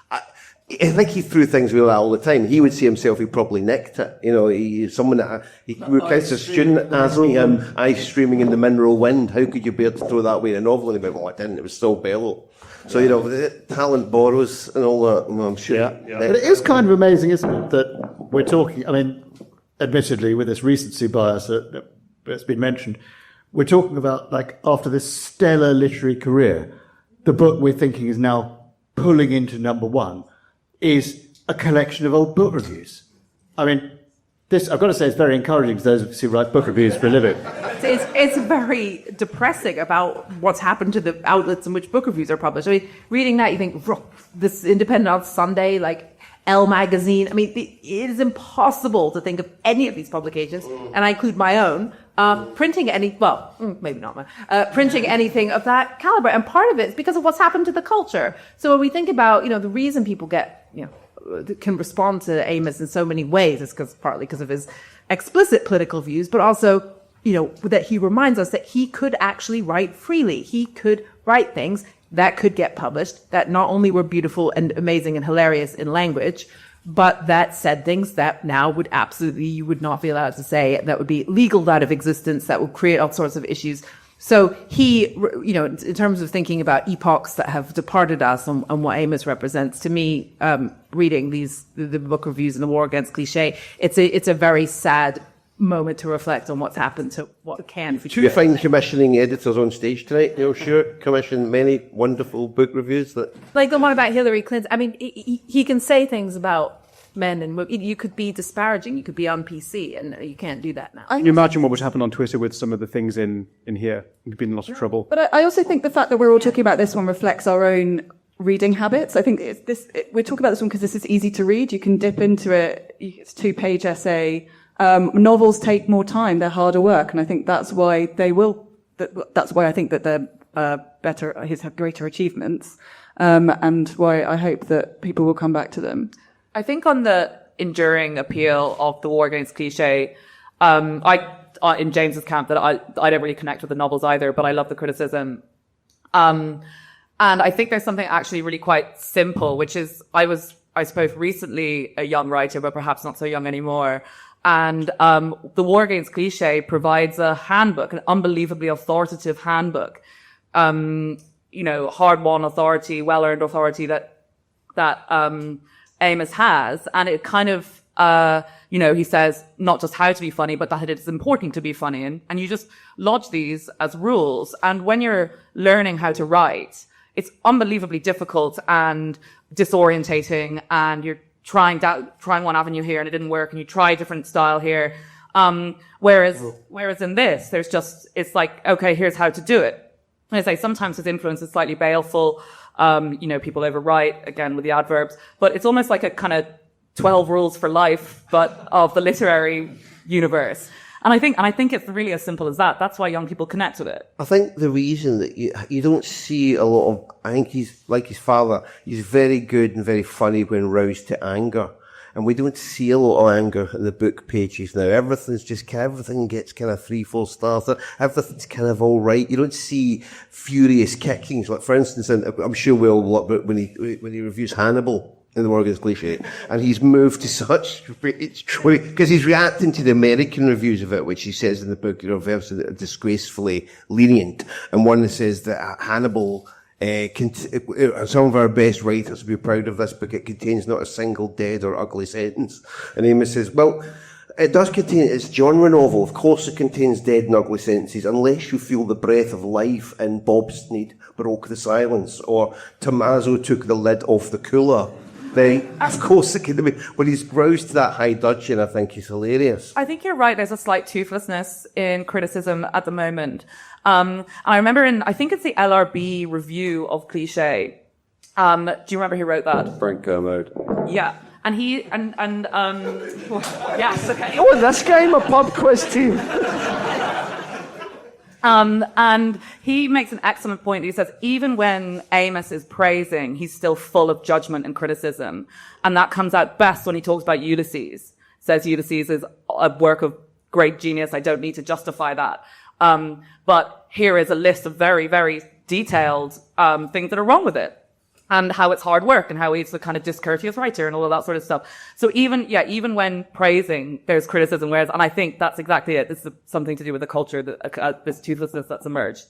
I think he threw things with that all the time. He would see himself, he probably nicked it. He's someone that, he recounts a student asking him, eyes streaming in the mineral wind, how could you bear to throw that away in a novel? And he went, well, I didn't, it was still Bellow. So, talent borrows and all that, I'm sure. Yeah. But it is kind of amazing, isn't it, that we're talking, admittedly, with this recency bias that's been mentioned, we're talking about, after this stellar literary career, the book we're thinking is now pulling into number one is a collection of old book reviews. This, I've got to say, is very encouraging to those of us who write book reviews for a living. It's very depressing about what's happened to the outlets in which book reviews are published. Reading that, you think, this Independent on Sunday, Elle Magazine. It is impossible to think of any of these publications, and I include my own, printing maybe not mine, printing anything of that caliber. And part of it is because of what's happened to the culture. So when we think about, the reason people can respond to Amos in so many ways is partly because of his explicit political views, but also, that he reminds us that he could actually write freely. He could write things that could get published, that not only were beautiful and amazing and hilarious in language, but that said things that now you would not be allowed to say, that would be legal out of existence, that would create all sorts of issues. So he, in terms of thinking about epochs that have departed us and what Amos represents, to me, reading the book reviews and the war against cliché, it's a very sad moment to reflect on what's happened to what can. Two fine commissioning editors on stage tonight. Sure, commissioned many wonderful book reviews that. Like the one about Hillary Clinton. He can say things about men and you could be disparaging, you could be on PC, and you can't do that now. Can you imagine what would happen on Twitter with some of the things in here? We'd be in a lot of trouble. But I also think the fact that we're all talking about this one reflects our own reading habits. I think we're talking about this one because this is easy to read. You can dip into it. It's a 2-page essay. Novels take more time. They're harder work. And I think that's why that's why I think that they're better, have greater achievements. And why I hope that people will come back to them. I think on the enduring appeal of the war against cliché, in James's camp, that I don't really connect with the novels either, but I love the criticism. And I think there's something actually really quite simple, which is I suppose, recently a young writer, but perhaps not so young anymore. And the war against cliché provides a handbook, an unbelievably authoritative handbook. Hard-won authority, well-earned authority that Amos has, and it kind of, he says not just how to be funny, but that it is important to be funny, and you just lodge these as rules. And when you're learning how to write, it's unbelievably difficult and disorientating, and you're trying one avenue here and it didn't work, and you try a different style here. Whereas in this, it's like, okay, here's how to do it. And I say sometimes his influence is slightly baleful. People overwrite, again, with the adverbs, but it's almost like a kind of 12 rules for life, but of the literary universe. And I think it's really as simple as that. That's why young people connect with it. I think the reason that you don't see a lot of, I think he's like his father, he's very good and very funny when roused to anger. And we don't see a lot of anger in the book pages now. Everything gets kind of 3-4 stars. Everything's kind of all right. You don't see furious kickings. Like, for instance, I'm sure we all love it when he reviews Hannibal in the War Against Cliché, and he's moved to such rage because he's reacting to the American reviews of it, which he says in the book, very disgracefully lenient. And one that says that Hannibal Some of our best writers will be proud of this book. It contains not a single dead or ugly sentence. And Amos says, well, it does contain, it's a genre novel. Of course it contains dead and ugly sentences, unless you feel the breath of life and Bob Sneed broke the silence, or Tommaso took the lid off the cooler. Then, of course, it can be. But he's roused to that high dudgeon, I think he's hilarious. I think you're right. There's a slight toothlessness in criticism at the moment. I remember I think it's the LRB review of Cliché. Do you remember who wrote that? Frank Kermode. Yeah. And yes, okay. Oh, this guy, my pub quiz team. And he makes an excellent point. He says, even when Amos is praising, he's still full of judgment and criticism. And that comes out best when he talks about Ulysses. Says Ulysses is a work of great genius. I don't need to justify that. But here is a list of very, very detailed things that are wrong with it. And how it's hard work and how he's a kind of discourteous writer and all of that sort of stuff. So even when praising, there's criticism, and I think that's exactly it. This is something to do with the culture, this toothlessness that's emerged.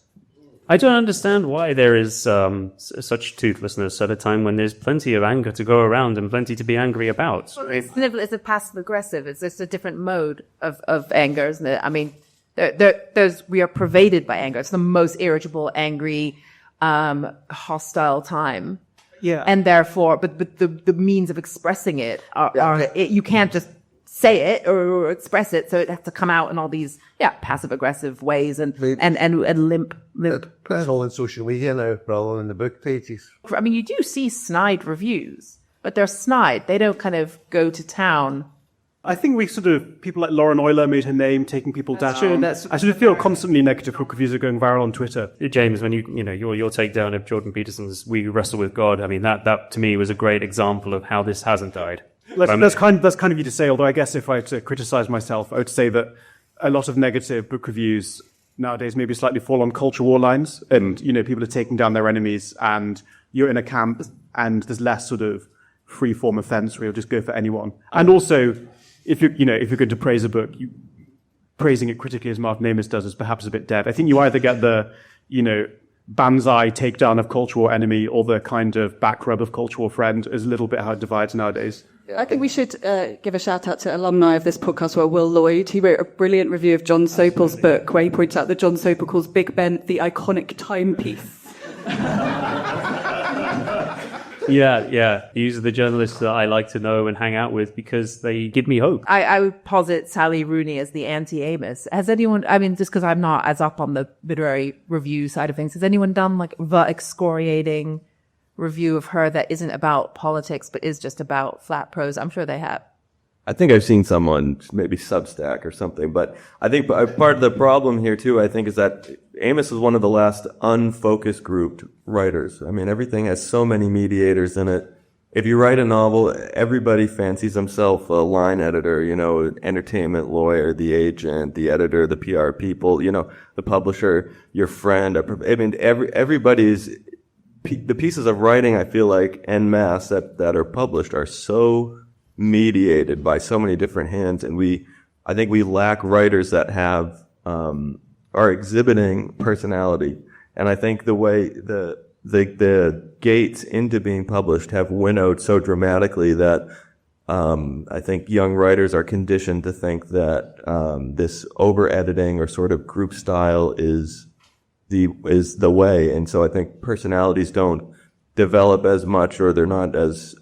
I don't understand why there is such toothlessness at a time when there's plenty of anger to go around and plenty to be angry about. Well, it's a passive aggressive. It's just a different mode of anger, isn't it? I mean, we are pervaded by anger. It's the most irritable, angry, hostile time. Yeah. And therefore, but the means of expressing it you can't just say it or express it, so it has to come out in all these passive aggressive ways and limp. It's all on social media now, rather than the book pages. I mean, you do see snide reviews, but they're snide. They don't kind of go to town. I think people like Lauren Euler made her name, taking people down. I sort of feel constantly negative book reviews are going viral on Twitter. James, when your takedown of Jordan Peterson's "We Wrestle with God," I mean that to me was a great example of how this hasn't died. That's kind of you to say. Although I guess if I had to criticize myself, I would say that a lot of negative book reviews nowadays maybe slightly fall on culture war lines, and people are taking down their enemies, and you're in a camp, and there's less sort of free form offense where you'll just go for anyone, and also. If you're going to praise a book, praising it critically as Martin Amos does is perhaps a bit dead. I think you either get the, banzai takedown of cultural enemy or the kind of back rub of cultural friend is a little bit how it divides nowadays. I think we should give a shout out to alumni of this podcast, Will Lloyd. He wrote a brilliant review of John Sopel's book where he points out that John Sopel calls Big Ben the iconic timepiece. Yeah. These are the journalists that I like to know and hang out with because they give me hope. I would posit Sally Rooney as the anti-Amos. Has anyone, I mean, just because I'm not as up on the literary review side of things, has anyone done like the excoriating review of her that isn't about politics but is just about flat prose? I'm sure they have. I think I've seen someone, maybe Substack or something, but I think part of the problem here too, I think, is that Amos is one of the last unfocus grouped writers. I mean, everything has so many mediators in it. If you write a novel, everybody fancies himself a line editor, entertainment lawyer, the agent, the editor, the PR people, the publisher, your friend. I mean, everybody's, the pieces of writing, I feel like, en masse that are published are so mediated by so many different hands, and I think we lack writers that have are exhibiting personality. And I think the way the gates into being published have winnowed so dramatically that I think young writers are conditioned to think that this over editing or sort of group style is the way, and so I think personalities don't develop as much, or they're not as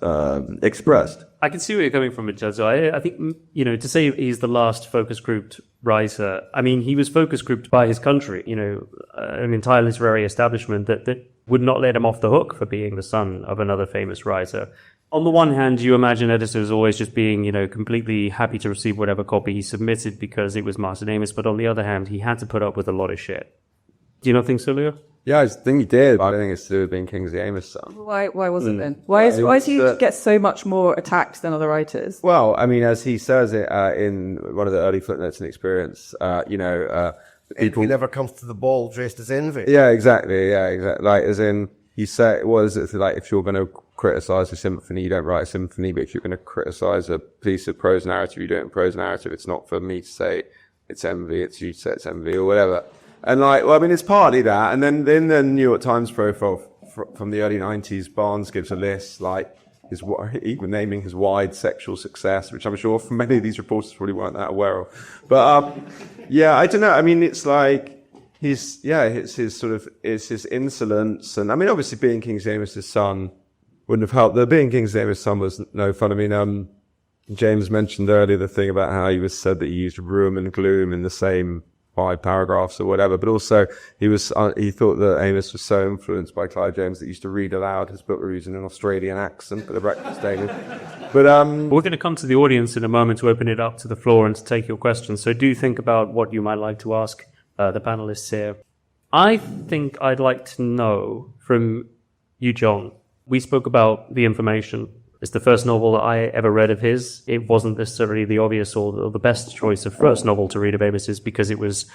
expressed. I can see where you're coming from, Vincenzo. I think, to say he's the last focus grouped writer, I mean, he was focus grouped by his country, an entire literary establishment that would not let him off the hook for being the son of another famous writer. On the one hand, you imagine editors always just being, completely happy to receive whatever copy he submitted because it was Martin Amos, but on the other hand, he had to put up with a lot of shit. Do you not think so, Leo? Yeah, I think he did. I don't think it's to do with being Kingsley Amos' son. Why was it then? Why is he get so much more attacked than other writers? Well, I mean, as he says it in one of the early footnotes in Experience, people never comes to the ball dressed as envy. Yeah, exactly. Like, as in, he said, it's like, if you're going to criticize a symphony, you don't write a symphony, but if you're going to criticize a piece of prose narrative, you do it in prose narrative. It's not for me to say it's envy, it's you to say it's envy or whatever. And it's partly that. And then in the New York Times profile from the early 90s, Barnes gives a list, like, even naming his wide sexual success, which I'm sure for many of these reporters probably weren't that aware of. But, yeah, I don't know. I mean, it's like, it's his insolence. And I mean, obviously being Kingsley Amos' son wouldn't have helped. The being Kingsley Amos' son was no fun. I mean, James mentioned earlier the thing about how he said that he used room and gloom in the same 5 paragraphs or whatever, but also he thought that Amos was so influenced by Clive James that he used to read aloud his book reviews in an Australian accent at the breakfast table. But we're going to come to the audience in a moment to open it up to the floor and to take your questions. So do think about what you might like to ask the panelists here. I think I'd like to know from you, John. We spoke about The Information. It's the first novel that I ever read of his. It wasn't necessarily the obvious or the best choice of first novel to read of Amos's because it was,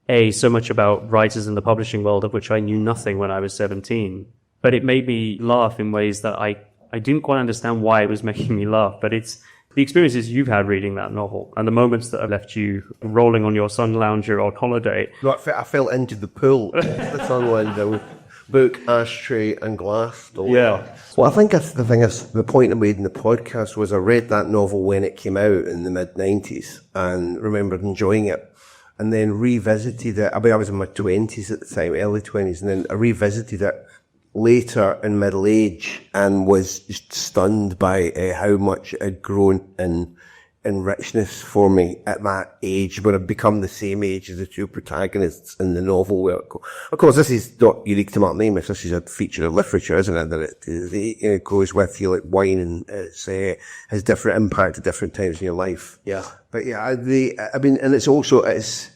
so much about writers in the publishing world of which I knew nothing when I was 17. But it made me laugh in ways that I didn't quite understand why it was making me laugh. But it's the experiences you've had reading that novel and the moments that have left you rolling on your sun lounger on holiday. No, I fell into the pool. The sun lounger with book, ashtray and glass. Yeah. Well, I think the point I made in the podcast was I read that novel when it came out in the mid-90s and remembered enjoying it and then revisited it. I mean, I was in my 20s at the time, early 20s, and then I revisited it later in middle age and was just stunned by how much it had grown in richness for me at that age, when I've become the same age as the two protagonists in the novel. Where, of course, this is not unique to Martin Amos. This is a feature of literature, isn't it? That it goes with you like wine, and it's has different impact at different times in your life. Yeah, but yeah, I mean, and it's also this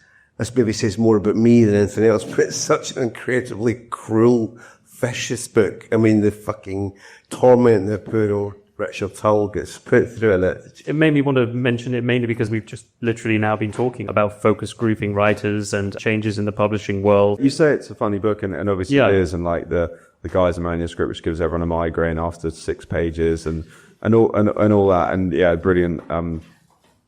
maybe says more about me than anything else, but it's such an incredibly cruel, vicious book. I mean, the fucking torment the poor old Richard Tull gets put through in it. It made me want to mention it mainly because we've just literally now been talking about focus grouping writers and changes in the publishing world. You say it's a funny book, and obviously it is, and like the guy's manuscript, which gives everyone a migraine after 6 pages, and all that, and yeah, brilliant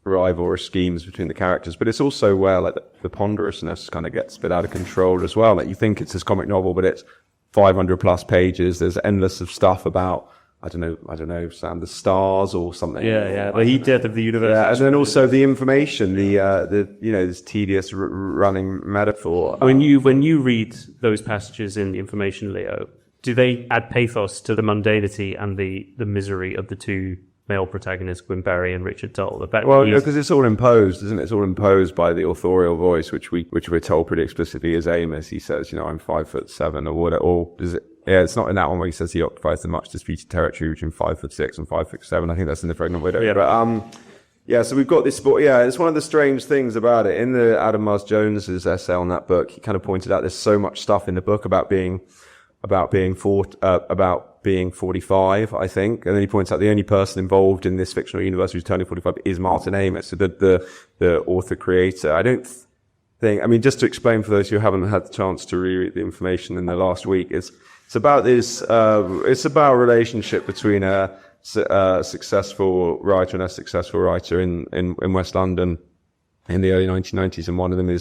rival schemes between the characters. But it's also where like the ponderousness kind of gets a bit out of control as well. Like you think it's this comic novel, but it's 500 plus pages. There's endless of stuff about, I don't know, Sam, the stars or something. Yeah. The heat death of the universe. Yeah, and then also the information, this tedious running metaphor. When you read those passages in The Information, Leo, do they add pathos to the mundanity and the misery of the two male protagonists, Gwyn Barry and Richard Tull? Well, because it's all imposed, isn't it? It's all imposed by the authorial voice, which we're told pretty explicitly is Amos. He says, I'm 5'7" or whatever. Or is it? Yeah, it's not in that one where he says he occupies the much disputed territory between 5'6" and 5'7". I think that's in The Pregnant Widow. Yeah. But so we've got this sport. Yeah, it's one of the strange things about it. In the Adam Mars Jones's essay on that book, he kind of pointed out there's so much stuff in the book about being 45, I think. And then he points out the only person involved in this fictional universe who's turning 45 is Martin Amos, so the author creator. I don't think, I mean, just to explain for those who haven't had the chance to reread The Information in the last week, it's about this, it's about a relationship between a successful writer and a successful writer in West London in the early 1990s. And one of them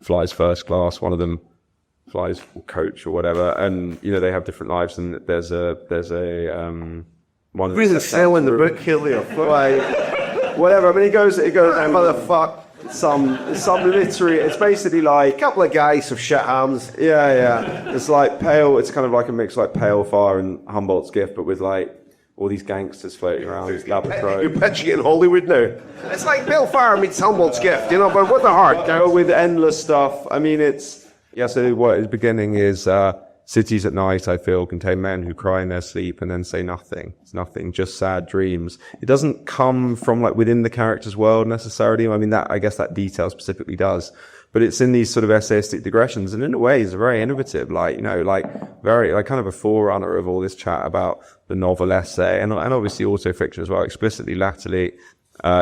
flies first class, one of them flies coach or whatever, and they have different lives. And there's a one of really selling the book here, Leo. Whatever. I mean, he goes, motherfuck. Some literary. It's basically like a couple of guys with shit hams. Yeah. It's like Pale. It's kind of like a mix like Pale Fire and Humboldt's Gift, but with like all these gangsters floating around. You're pitching it in Hollywood now. It's like Pale Fire meets Humboldt's Gift, but with a heart. With endless stuff. I mean, it's. Yeah, so what is beginning is, cities at night, I feel, contain men who cry in their sleep and then say nothing. It's nothing, just sad dreams. It doesn't come from like within the character's world necessarily. I mean, I guess that detail specifically does. But it's in these sort of essayistic digressions, and in a way it's very innovative, very, kind of a forerunner of all this chat about the novel essay and obviously autofiction as well, explicitly latterly,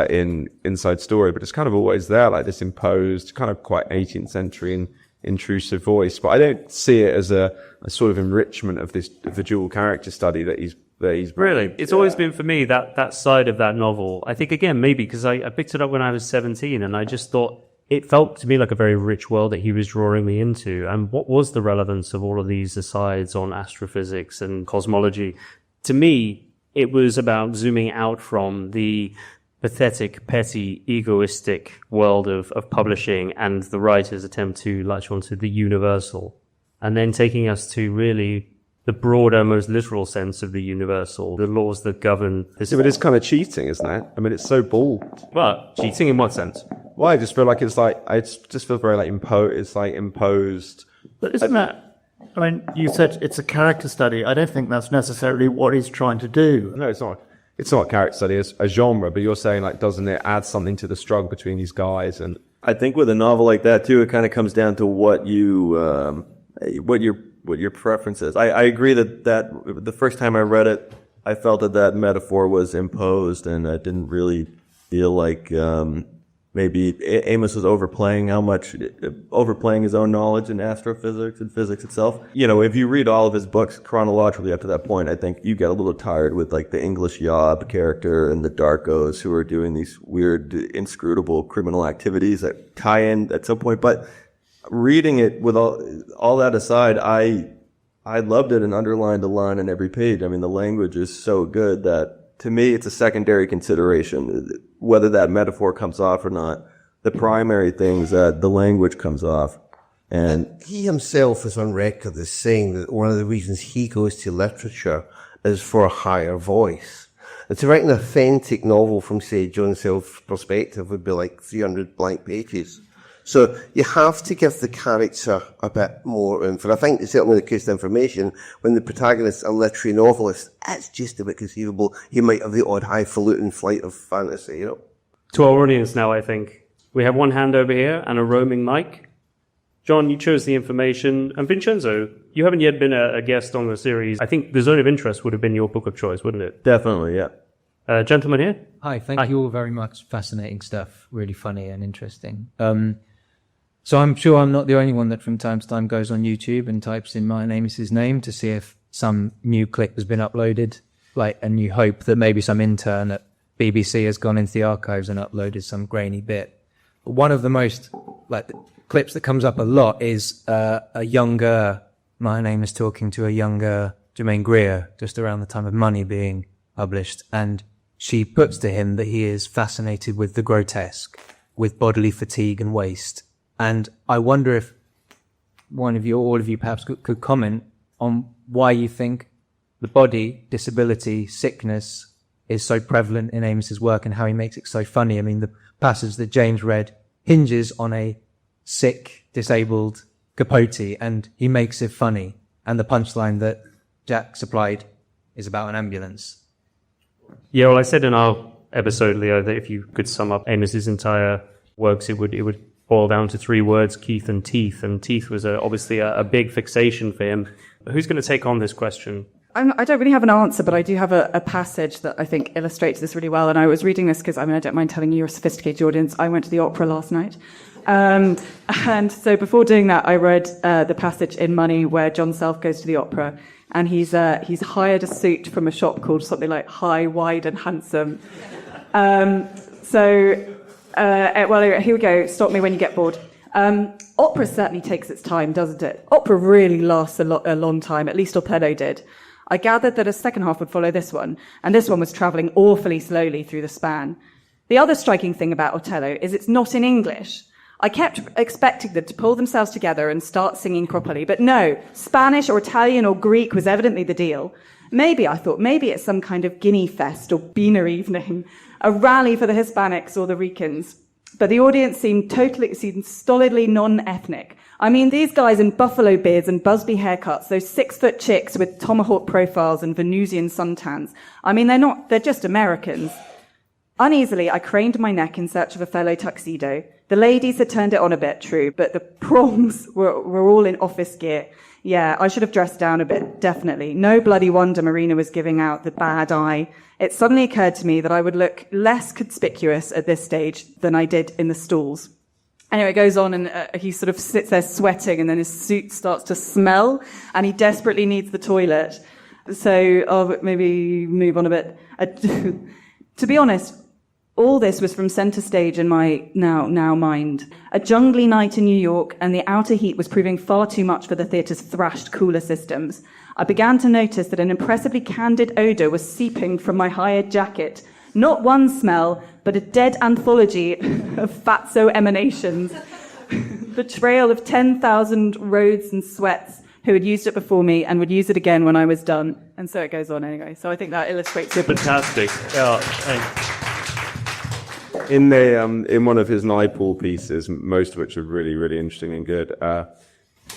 in Inside Story. But it's kind of always there, like this imposed, kind of quite 18th century and intrusive voice, but I don't see it as a sort of enrichment of the dual character study that he's really. It's always been for me that side of that novel. I think again maybe because I picked it up when I was 17, and I just thought it felt to me like a very rich world that he was drawing me into. And what was the relevance of all of these asides on astrophysics and cosmology? To me, it was about zooming out from the pathetic, petty, egoistic world of publishing and the writer's attempt to latch onto the universal, and then taking us to really the broader, most literal sense of the universal, the laws that govern this. Yeah, but it's kind of cheating, isn't it? I mean, it's so bald. Well, cheating in what sense? Well, I just feel like I just feel very like imposed. But isn't that, I mean, you said it's a character study. I don't think that's necessarily what he's trying to do. No, it's not. It's not a character study, it's a genre, but you're saying, like, doesn't it add something to the struggle between these guys? And I think with a novel like that too, it kind of comes down to what your preference is. I agree that the first time I read it, I felt that metaphor was imposed, and I didn't really feel like maybe Amos was overplaying his own knowledge in astrophysics and physics itself. You know, if you read all of his books chronologically up to that point, I think you get a little tired with like the English Yob character and the Darkos who are doing these weird, inscrutable criminal activities that tie in at some point. But reading it with all that aside, I loved it and underlined a line on every page. I mean, the language is so good that to me, it's a secondary consideration, whether that metaphor comes off or not. The primary thing is that the language comes off. And he himself is on record as saying that one of the reasons he goes to literature is for a higher voice. And to write an authentic novel from, say, John Self's perspective would be like 300 blank pages. So you have to give the character a bit more oomph. And I think it's certainly the case of Information, when the protagonist is a literary novelist, it's just a bit conceivable he might have the odd highfalutin flight of fantasy, you know. To our audience now, I think. We have one hand over here and a roaming mic. John, you chose the Information. And Vincenzo, you haven't yet been a guest on the series. I think The Zone of Interest would have been your book of choice, wouldn't it? Definitely, yeah. Gentleman here? Hi, thank you all very much. Fascinating stuff. Really funny and interesting. So I'm sure I'm not the only one that from time to time goes on YouTube and types in Martin Amos's name to see if some new clip has been uploaded, and you hope that maybe some intern at BBC has gone into the archives and uploaded some grainy bit. But one of the most clips that comes up a lot is a younger Martin Amos talking to a younger Germaine Greer just around the time of Money being published, and she puts to him that he is fascinated with the grotesque, with bodily fatigue and waste. And I wonder if one of you, or all of you perhaps, could comment on why you think the body, disability, sickness is so prevalent in Amos's work and how he makes it so funny. I mean, the passage that James read hinges on a sick, disabled Capote, and he makes it funny. And the punchline that Jack supplied is about an ambulance. Yeah, well, I said in our episode, Leo, that if you could sum up Amos's entire works, it would boil down to 3 words: Keith and teeth. And teeth was obviously a big fixation for him. Who's going to take on this question? I don't really have an answer, but I do have a passage that I think illustrates this really well. And I was reading this because, I don't mind telling you, you're a sophisticated audience. I went to the opera last night. And so before doing that, I read the passage in Money where John Self goes to the opera, and he's hired a suit from a shop called something like High, Wide and Handsome. Well, here we go. Stop me when you get bored. Opera certainly takes its time, doesn't it? Opera really lasts a long time, at least Othello did. I gathered that a second half would follow this one, and this one was travelling awfully slowly through the span. The other striking thing about Othello is it's not in English. I kept expecting them to pull themselves together and start singing properly, but no, Spanish or Italian or Greek was evidently the deal. Maybe it's some kind of Guinea Fest or Beaner evening, a rally for the Hispanics or the Ricans. But the audience seemed stolidly non-ethnic. I mean, these guys in buffalo beards and Busby haircuts, those 6-foot chicks with tomahawk profiles and Venusian suntans. I mean, they're just Americans. Uneasily, I craned my neck in search of a fellow tuxedo. The ladies had turned it on a bit, true, but the proms were all in office gear. Yeah, I should have dressed down a bit, definitely. No bloody wonder Marina was giving out the bad eye. It suddenly occurred to me that I would look less conspicuous at this stage than I did in the stalls. Anyway, it goes on, and he sort of sits there sweating, and then his suit starts to smell, and he desperately needs the toilet. So I'll maybe move on a bit. To be honest, All this was from center stage in my now mind. A jungly night in New York, and the outer heat was proving far too much for the theatre's thrashed cooler systems. I began to notice that an impressively candid odor was seeping from my hired jacket. Not one smell, but a dead anthology of fatso emanations. The trail of 10,000 roads and sweats who had used it before me and would use it again when I was done. And so it goes on anyway. So I think that illustrates it. Fantastic. Yeah. In one of his Naipaul pieces, most of which are really, really interesting and good,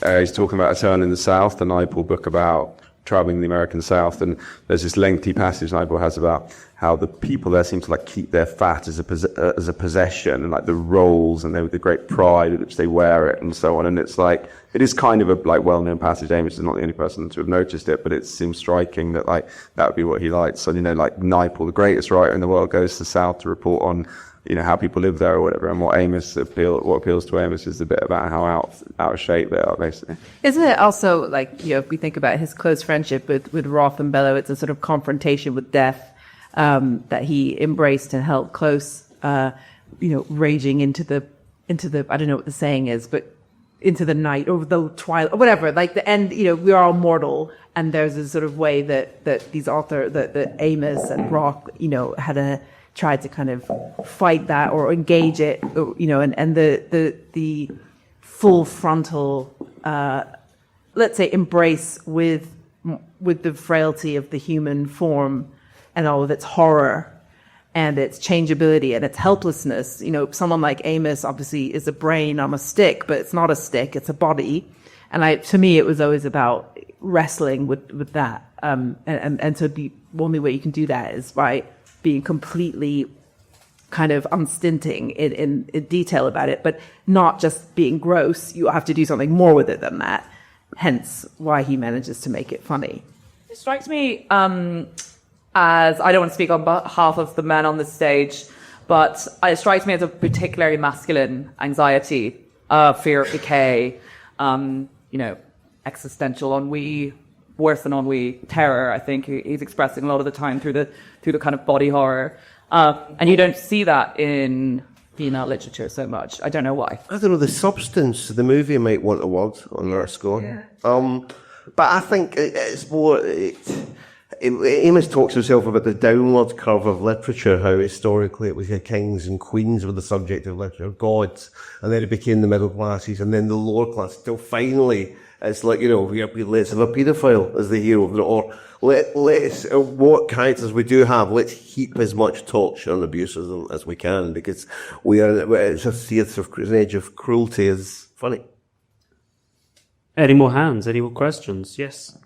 he's talking about A Turn in the South, the Naipaul book about traveling the American South, and there's this lengthy passage Naipaul has about how the people there seem to like keep their fat as a possession, and like the rolls and the great pride with which they wear it, and so on. And it's like, it is kind of a like well-known passage. Amos is not the only person to have noticed it, but it seems striking that like that would be what he likes. So, you know, like Naipaul, the greatest writer in the world, goes to the South to report on, you know, how people live there or whatever, and what appeals to Amos is the bit about how out of shape they are, basically. Isn't it also like, you know, if we think about his close friendship with Roth and Bellow, it's a sort of confrontation with death that he embraced and held close, you know, raging into the I don't know what the saying is, but into the night or the twilight or whatever, like the end. You know, we are all mortal, and there's a sort of way that these authors, that Amos and Roth, you know, had tried to kind of fight that or engage it, you know, and the full frontal, let's say, embrace with the frailty of the human form and all of its horror and its changeability and its helplessness. You know, someone like Amos obviously is a brain on a stick, but it's not a stick, it's a body. And to me, it was always about wrestling with that. And so the only way you can do that is by being completely kind of unstinting in detail about it, but not just being gross. You have to do something more with it than that. Hence why he manages to make it funny. It strikes me as, I don't want to speak on behalf of the men on this stage, but it strikes me as a particularly masculine anxiety, fear of decay, you know, existential ennui, worse than ennui, terror. I think he's expressing a lot of the time through the kind of body horror. And you don't see that in female literature so much. I don't know why. I don't know, the substance of the movie might want a word on our score. Yeah. But I think it's more... Amos talks himself about the downward curve of literature, how historically it was the kings and queens were the subject of literature, gods, and then it became the middle classes, and then the lower classes, till finally it's like, you know, let's have a paedophile as the hero, or let's what characters we do have, let's heap as much torture and abuse as we can, because it's a theatre of an age of cruelty is funny. Any more hands? Any more questions? Yes.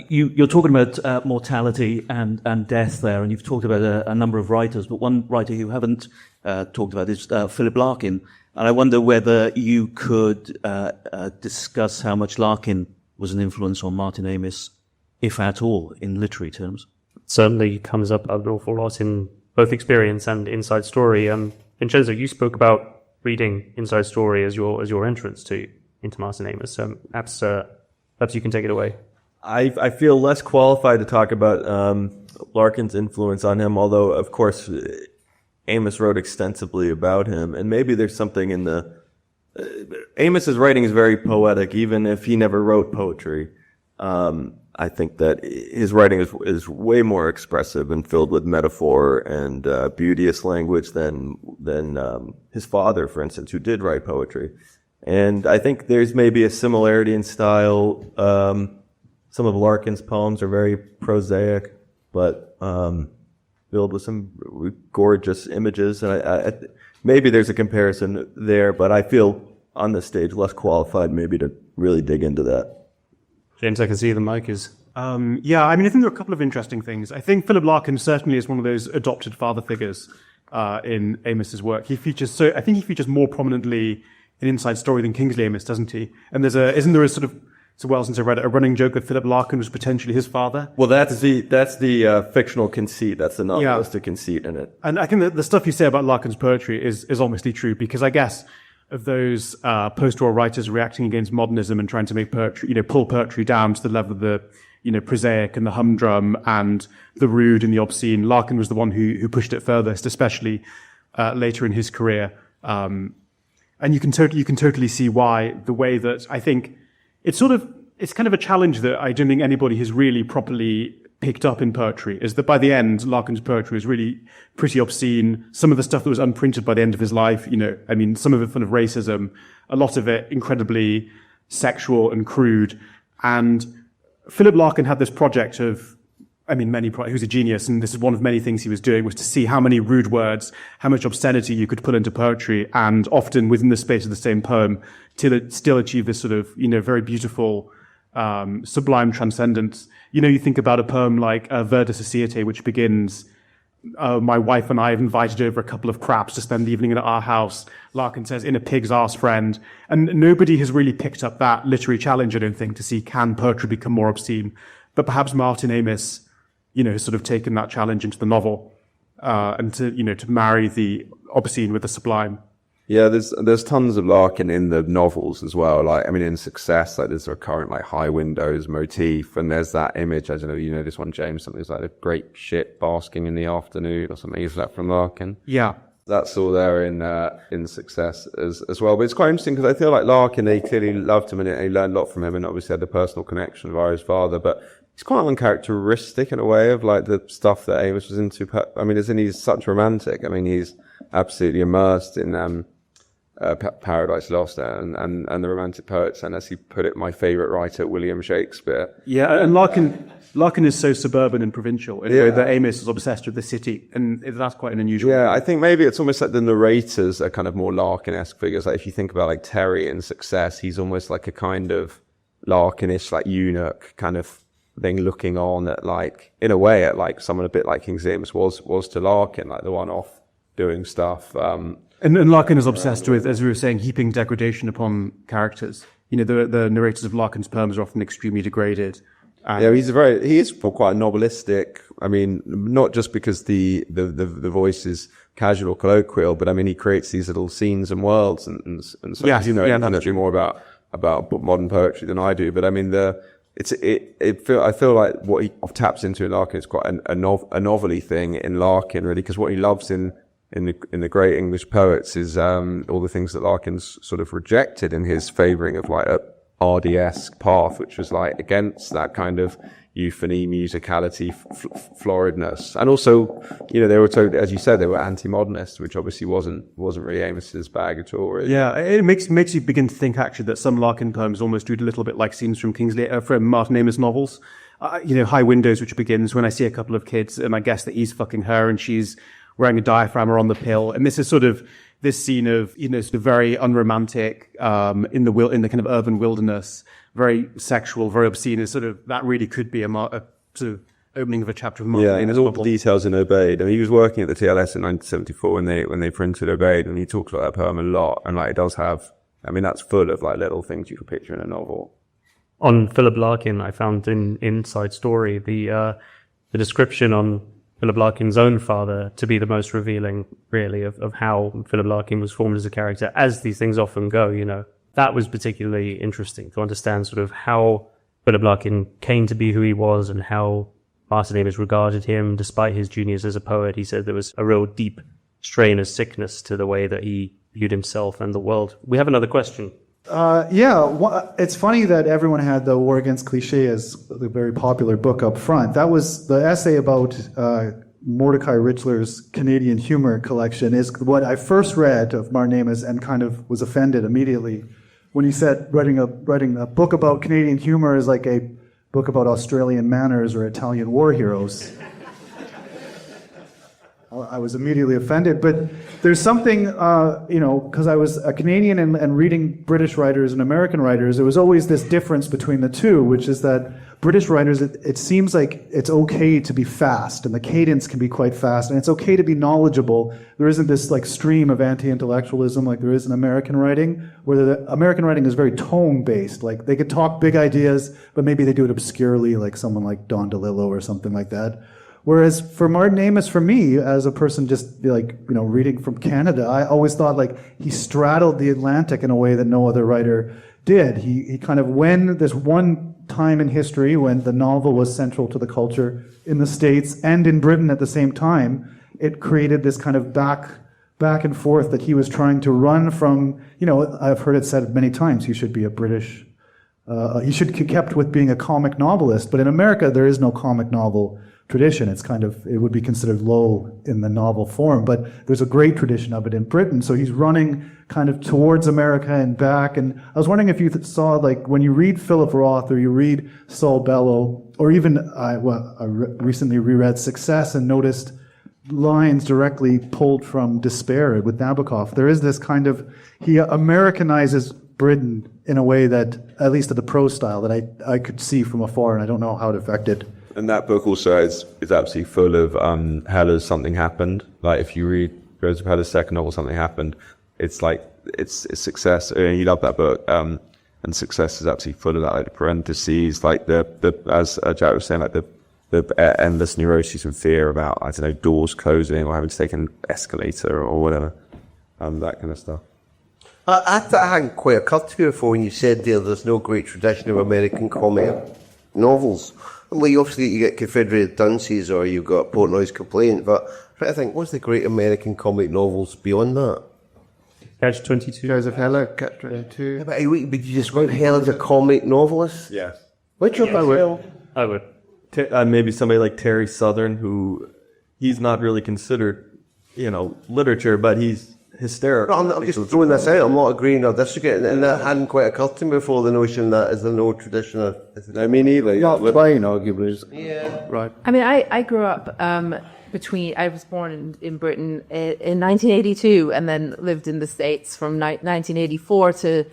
You're talking about mortality and death there, and you've talked about a number of writers, but one writer you haven't talked about is Philip Larkin. And I wonder whether you could discuss how much Larkin was an influence on Martin Amis, if at all, in literary terms. Certainly comes up an awful lot in both experience and Inside Story. Vincenzo, you spoke about reading Inside Story as your entrance into Martin Amis. Perhaps you can take it away. I feel less qualified to talk about Larkin's influence on him, although, of course, Amos wrote extensively about him, and maybe there's something in Amos's writing is very poetic, even if he never wrote poetry. I think that his writing is way more expressive and filled with metaphor and beauteous language than his father, for instance, who did write poetry. And I think there's maybe a similarity in style. Some of Larkin's poems are very prosaic, but filled with some gorgeous images. And maybe there's a comparison there, but I feel on this stage less qualified maybe to really dig into that. James, I can see the mic is... Yeah, I mean, I think there are a couple of interesting things. I think Philip Larkin certainly is one of those adopted father figures in Amos's work. I think he features more prominently in Inside Story than Kingsley Amos, doesn't he? And isn't there a sort of, it's a while since I read it, a running joke that Philip Larkin was potentially his father? Well, that's the fictional conceit. That's the novelistic conceit in it. And I think that the stuff you say about Larkin's poetry is obviously true, because I guess of those post-war writers reacting against modernism and trying to make poetry, pull poetry down to the level of the, prosaic and the humdrum and the rude and the obscene. Larkin was the one who pushed it furthest, especially later in his career. And you can totally see why, the way that I think it's kind of a challenge that I don't think anybody has really properly picked up in poetry, is that by the end, Larkin's poetry was really pretty obscene. Some of the stuff that was unprinted by the end of his life, some of it full of racism, a lot of it incredibly sexual and crude. And Philip Larkin had this project of, he was a genius, and this is one of many things he was doing, was to see how many rude words, how much obscenity you could put into poetry, and often within the space of the same poem, till it still achieve this sort of, very beautiful, sublime transcendence. You think about a poem like Ver de Société, which begins, my wife and I have invited over a couple of craps to spend the evening at our house. Larkin says, in a pig's arse, friend. And nobody has really picked up that literary challenge, I don't think, to see, can poetry become more obscene? But perhaps Martin Amos, has sort of taken that challenge into the novel, and to marry the obscene with the sublime. Yeah, there's tons of Larkin in the novels as well. In Success, there's a recurrent high windows motif, and there's that image. I don't know, this one, James, something's like a great ship basking in the afternoon or something. Is that from Larkin? Yeah, that's all there in Success as well. But it's quite interesting because I feel like Larkin, they clearly loved him and they learned a lot from him, and obviously had the personal connection via his father. But it's quite uncharacteristic in a way of the stuff that Amos was into. He's such a romantic. He's absolutely immersed in Paradise Lost and the Romantic Poets, and as he put it, my favourite writer, William Shakespeare. Yeah, and Larkin is so suburban and provincial in a way that Amos is obsessed with the city, and that's quite an unusual. Yeah, I think maybe it's almost like the narrators are kind of more Larkin-esque figures. If you think about Terry in Success, he's almost like a kind of Larkin-ish eunuch kind of thing, looking on at in a way at someone a bit like Kingsley Amos was to Larkin, the one off doing stuff. And Larkin is obsessed with, as we were saying, heaping degradation upon characters. The narrators of Larkin's poems are often extremely degraded. Yeah, he is quite novelistic. Not just because the voice is casual, colloquial, but he creates these little scenes and worlds and so. Yes, definitely more about modern poetry than I do. But I feel like what he taps into in Larkin is quite a novelty thing in Larkin, really, because what he loves in the great English poets is all the things that Larkin's sort of rejected in his favouring of a Hardy-esque path, which was against that kind of euphony, musicality, floridness, and also they were told, as you said, they were anti-modernist, which obviously wasn't really Amos's bag at all. Really. Yeah, it makes you begin to think actually that some Larkin poems almost read a little bit like scenes from from Martin Amos novels. High Windows, which begins when I see a couple of kids and I guess that he's fucking her and she's wearing a diaphragm or on the pill. And this is sort of this scene of, sort of very unromantic, in the kind of urban wilderness, very sexual, very obscene. Is sort of, that really could be a sort of opening of a chapter of Martin. Yeah, and there's all the details in Obeyed. He was working at the TLS in 1974 when they printed Obeyed, and he talks about that poem a lot. And it does have, that's full of little things you could picture in a novel. On Philip Larkin, I found in Inside Story the description on Philip Larkin's own father to be the most revealing, really, of how Philip Larkin was formed as a character, as these things often go, That was particularly interesting to understand sort of how Philip Larkin came to be who he was and how Martin Amos regarded him, despite his genius as a poet. He said there was a real deep strain of sickness to the way that he viewed himself and the world. We have another question. It's funny that everyone had the War Against Cliché as the very popular book up front. That was the essay about Mordecai Richler's Canadian humor collection is what I first read of Martin Amos and kind of was offended immediately when he said writing a book about Canadian humor is like a book about Australian manners or Italian war heroes. I was immediately offended, but there's something, because I was a Canadian and reading British writers and American writers, there was always this difference between the two, which is that British writers, it seems like it's okay to be fast, and the cadence can be quite fast, and it's okay to be knowledgeable. There isn't this stream of anti-intellectualism like there is in American writing, where the American writing is very tone-based. They could talk big ideas, but maybe they do it obscurely, like someone like Don DeLillo or something like that. Whereas for Martin Amos, for me, as a person just like, reading from Canada, I always thought like he straddled the Atlantic in a way that no other writer did. He kind of, when there's one time in history when the novel was central to the culture in the States and in Britain at the same time, it created this kind of back and forth that he was trying to run from. I've heard it said many times, he should be a British, he should be kept with being a comic novelist. But in America, there is no comic novel tradition. It would be considered low in the novel form, but there's a great tradition of it in Britain. So he's running kind of towards America and back. And I was wondering if you saw, like, when you read Philip Roth or you read Saul Bellow, or even I recently reread Success and noticed lines directly pulled from Despair with Nabokov. There is this kind of, he Americanizes Britain in a way that, at least at the prose style, that I could see from afar, and I don't know how it affected. And that book also is absolutely full of Heller's Something Happened. Like, if you read Joseph Heller's second novel, Something Happened, it's like, it's Success. You love that book. And Success is absolutely full of that, like the parentheses, like the as Jack was saying, like the endless neuroses and fear about, I don't know, doors closing or having to take an escalator or whatever. That kind of stuff. I hadn't quite occurred to me before when you said there's no great tradition of American comic novels. Well, obviously you get Confederated Dunces or you've got Portnoy's Complaint, but I think, what's the great American comic novels beyond that? Catch-22. Joseph Heller, Catch-22. Yeah, but you just want Heller as a comic novelist? Yeah. Which one? I would. Maybe somebody like Terry Southern, who he's not really considered, literature, but he's hysterical. No, I'm just throwing this out. I'm not agreeing or disagreeing, and that hadn't quite occurred to me before, the notion that is there no tradition of... I mean, either. Not Twain, arguably. Yeah. Right. I mean, I grew up I was born in Britain in 1982 and then lived in the States from 1984 to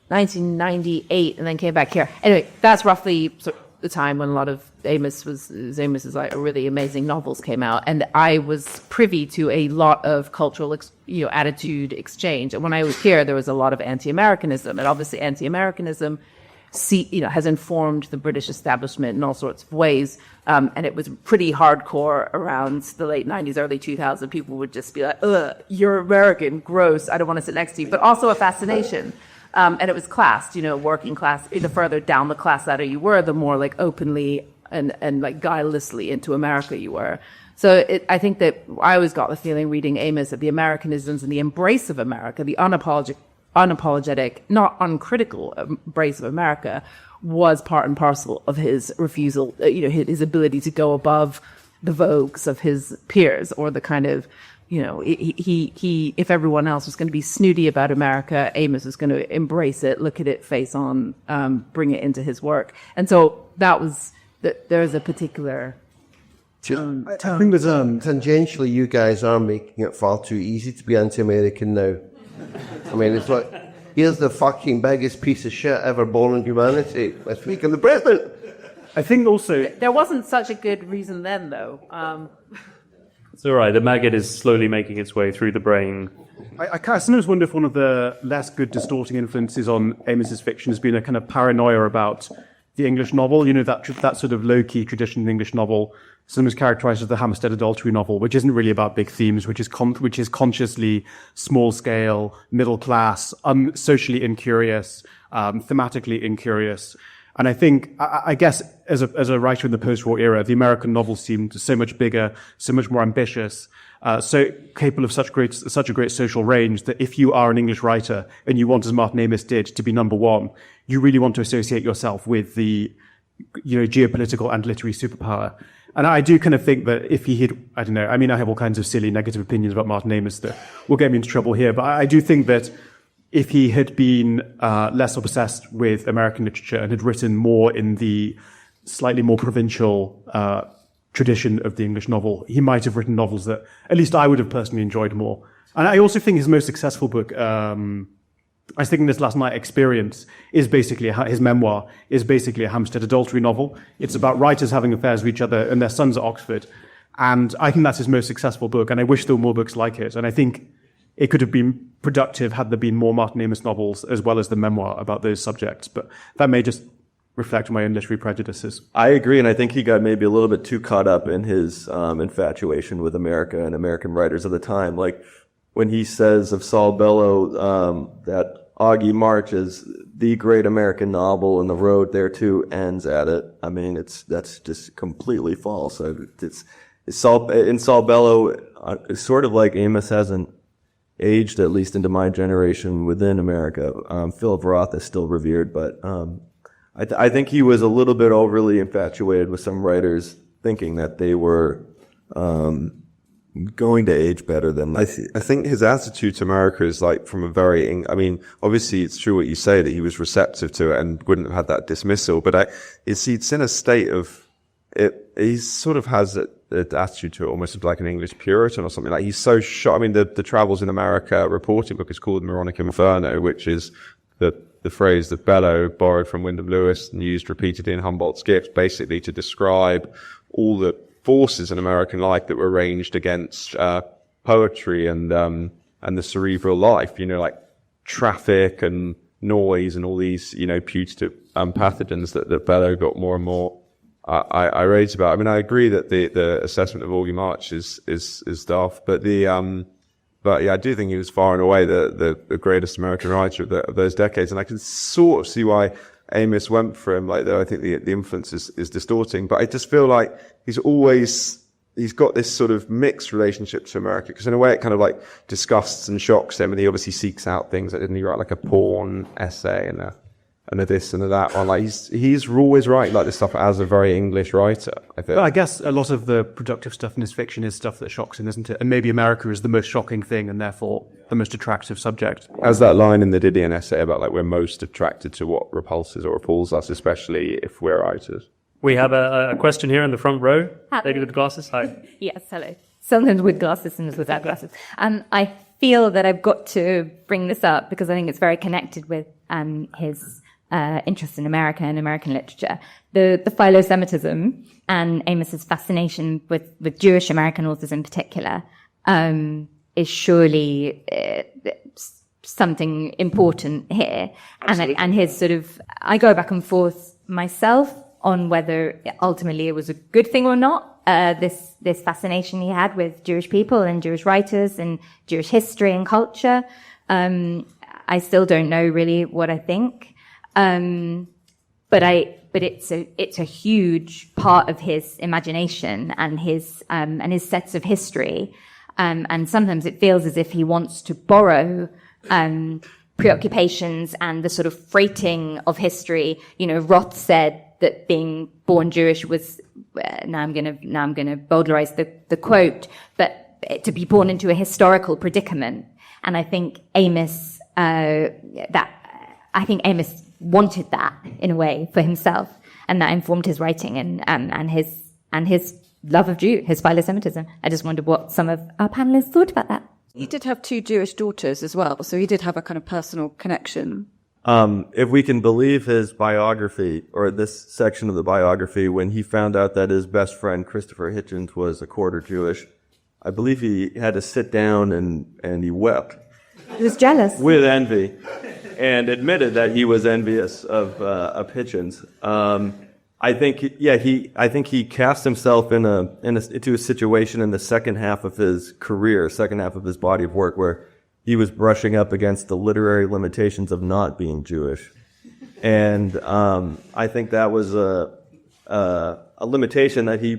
1998 and then came back here. Anyway, that's roughly the time when a lot of Amos's like really amazing novels came out, and I was privy to a lot of cultural attitude exchange. And when I was here, there was a lot of anti-Americanism, and obviously anti-Americanism has informed the British establishment in all sorts of ways. And it was pretty hardcore around the late 90s, early 2000s. People would just be like, ugh, you're American, gross, I don't want to sit next to you. But also a fascination. And it was classed, working class. The further down the class ladder you were, the more like openly and like guilelessly into America you were. So I think that I always got the feeling reading Amos that the Americanisms and the embrace of America, the unapologetic, not uncritical embrace of America, was part and parcel of his refusal, his ability to go above the vogues of his peers, or the kind of, he if everyone else was going to be snooty about America, Amos was going to embrace it, look at it face on, bring it into his work. And so there's a particular tone. I think there's tangentially, you guys are making it far too easy to be anti-American now. I mean, it's like, here's the fucking biggest piece of shit ever born in humanity. Let's weaken the president. I think also... There wasn't such a good reason then, though. It's all right. The maggot is slowly making its way through the brain. I sometimes wonder if one of the less good distorting influences on Amos's fiction has been a kind of paranoia about the English novel, that sort of low-key tradition in the English novel, sometimes characterized as the Hampstead adultery novel, which isn't really about big themes, which is consciously small-scale, middle-class, socially incurious, thematically incurious. And I think, I guess, as a writer in the post-war era, the American novel seemed so much bigger, so much more ambitious, so capable of such a great social range that if you are an English writer and you want, as Martin Amos did, to be number one, you really want to associate yourself with the, geopolitical and literary superpower. And I do kind of think that if he had, I don't know, I mean, I have all kinds of silly negative opinions about Martin Amos that will get me into trouble here, but I do think that if he had been less obsessed with American literature and had written more in the slightly more provincial tradition of the English novel, he might have written novels that at least I would have personally enjoyed more. And I also think his most successful book, I was thinking this last night, Experience, is basically, his memoir is basically a Hampstead adultery novel. It's about writers having affairs with each other and their sons at Oxford. And I think that's his most successful book, and I wish there were more books like it. And I think it could have been productive had there been more Martin Amos novels as well as the memoir about those subjects. But that may just reflect on my own literary prejudices. I agree, and I think he got maybe a little bit too caught up in his infatuation with America and American writers of the time. Like when he says of Saul Bellow that Augie March is the great American novel and the road thereto ends at it. I mean, that's just completely false. In Saul Bellow, it's sort of like Amos hasn't aged, at least into my generation, within America. Philip Roth is still revered, but I think he was a little bit overly infatuated with some writers, thinking that they were going to age better than them. I think his attitude to America is like from a very, I mean, obviously it's true what you say that he was receptive to it and wouldn't have had that dismissal, but it's in a state of it. He sort of has the attitude to it almost like an English Puritan or something. Like he's so shocked. I mean, the Travels in America reporting book is called Moronic Inferno, which is the phrase that Bellow borrowed from Wyndham Lewis and used repeatedly in Humboldt's Gifts, basically to describe all the forces in American life that were ranged against poetry and the cerebral life, like traffic and noise and all these, putative pathogens that Bellow got more and more irate about. I mean, I agree that the assessment of Augie March is daft, but but yeah, I do think he was far and away the greatest American writer of those decades, and I can sort of see why Amos went for him. Like, though I think the influence is distorting, but I just feel like he's got this sort of mixed relationship to America, because in a way it kind of like disgusts and shocks him, and he obviously seeks out things. Didn't he write like a porn essay and a this and a that one? Like he's always writing like this stuff as a very English writer, I think. But I guess a lot of the productive stuff in his fiction is stuff that shocks him, isn't it? And maybe America is the most shocking thing and therefore the most attractive subject. As that line in the Didion essay about like we're most attracted to what repulses or repulses us, especially if we're writers. We have a question here in the front row. Lady with glasses. Hi. Yes, hello. Sometimes with glasses, sometimes without glasses. I feel that I've got to bring this up because I think it's very connected with his interest in America and American literature. The philo-Semitism and Amos's fascination with Jewish American authors in particular is surely something important here. And his sort of, I go back and forth myself on whether ultimately it was a good thing or not, this fascination he had with Jewish people and Jewish writers and Jewish history and culture. I still don't know really what I think. But it's a huge part of his imagination and his sets of history. And sometimes it feels as if he wants to borrow, preoccupations and the sort of freighting of history. Roth said that being born Jewish was, now I'm going to bowdlerize the quote, but to be born into a historical predicament. And I think Amos, wanted that in a way for himself, and that informed his writing and his love of his philo-Semitism. I just wondered what some of our panelists thought about that. He did have 2 Jewish daughters as well, so he did have a kind of personal connection. If we can believe his biography, or this section of the biography, when he found out that his best friend Christopher Hitchens was a quarter Jewish, I believe he had to sit down and he wept. He was jealous. With envy. And admitted that he was envious of Hitchens. I think he cast himself into a situation in the second half of his career, second half of his body of work, where he was brushing up against the literary limitations of not being Jewish, and I think that was a limitation that he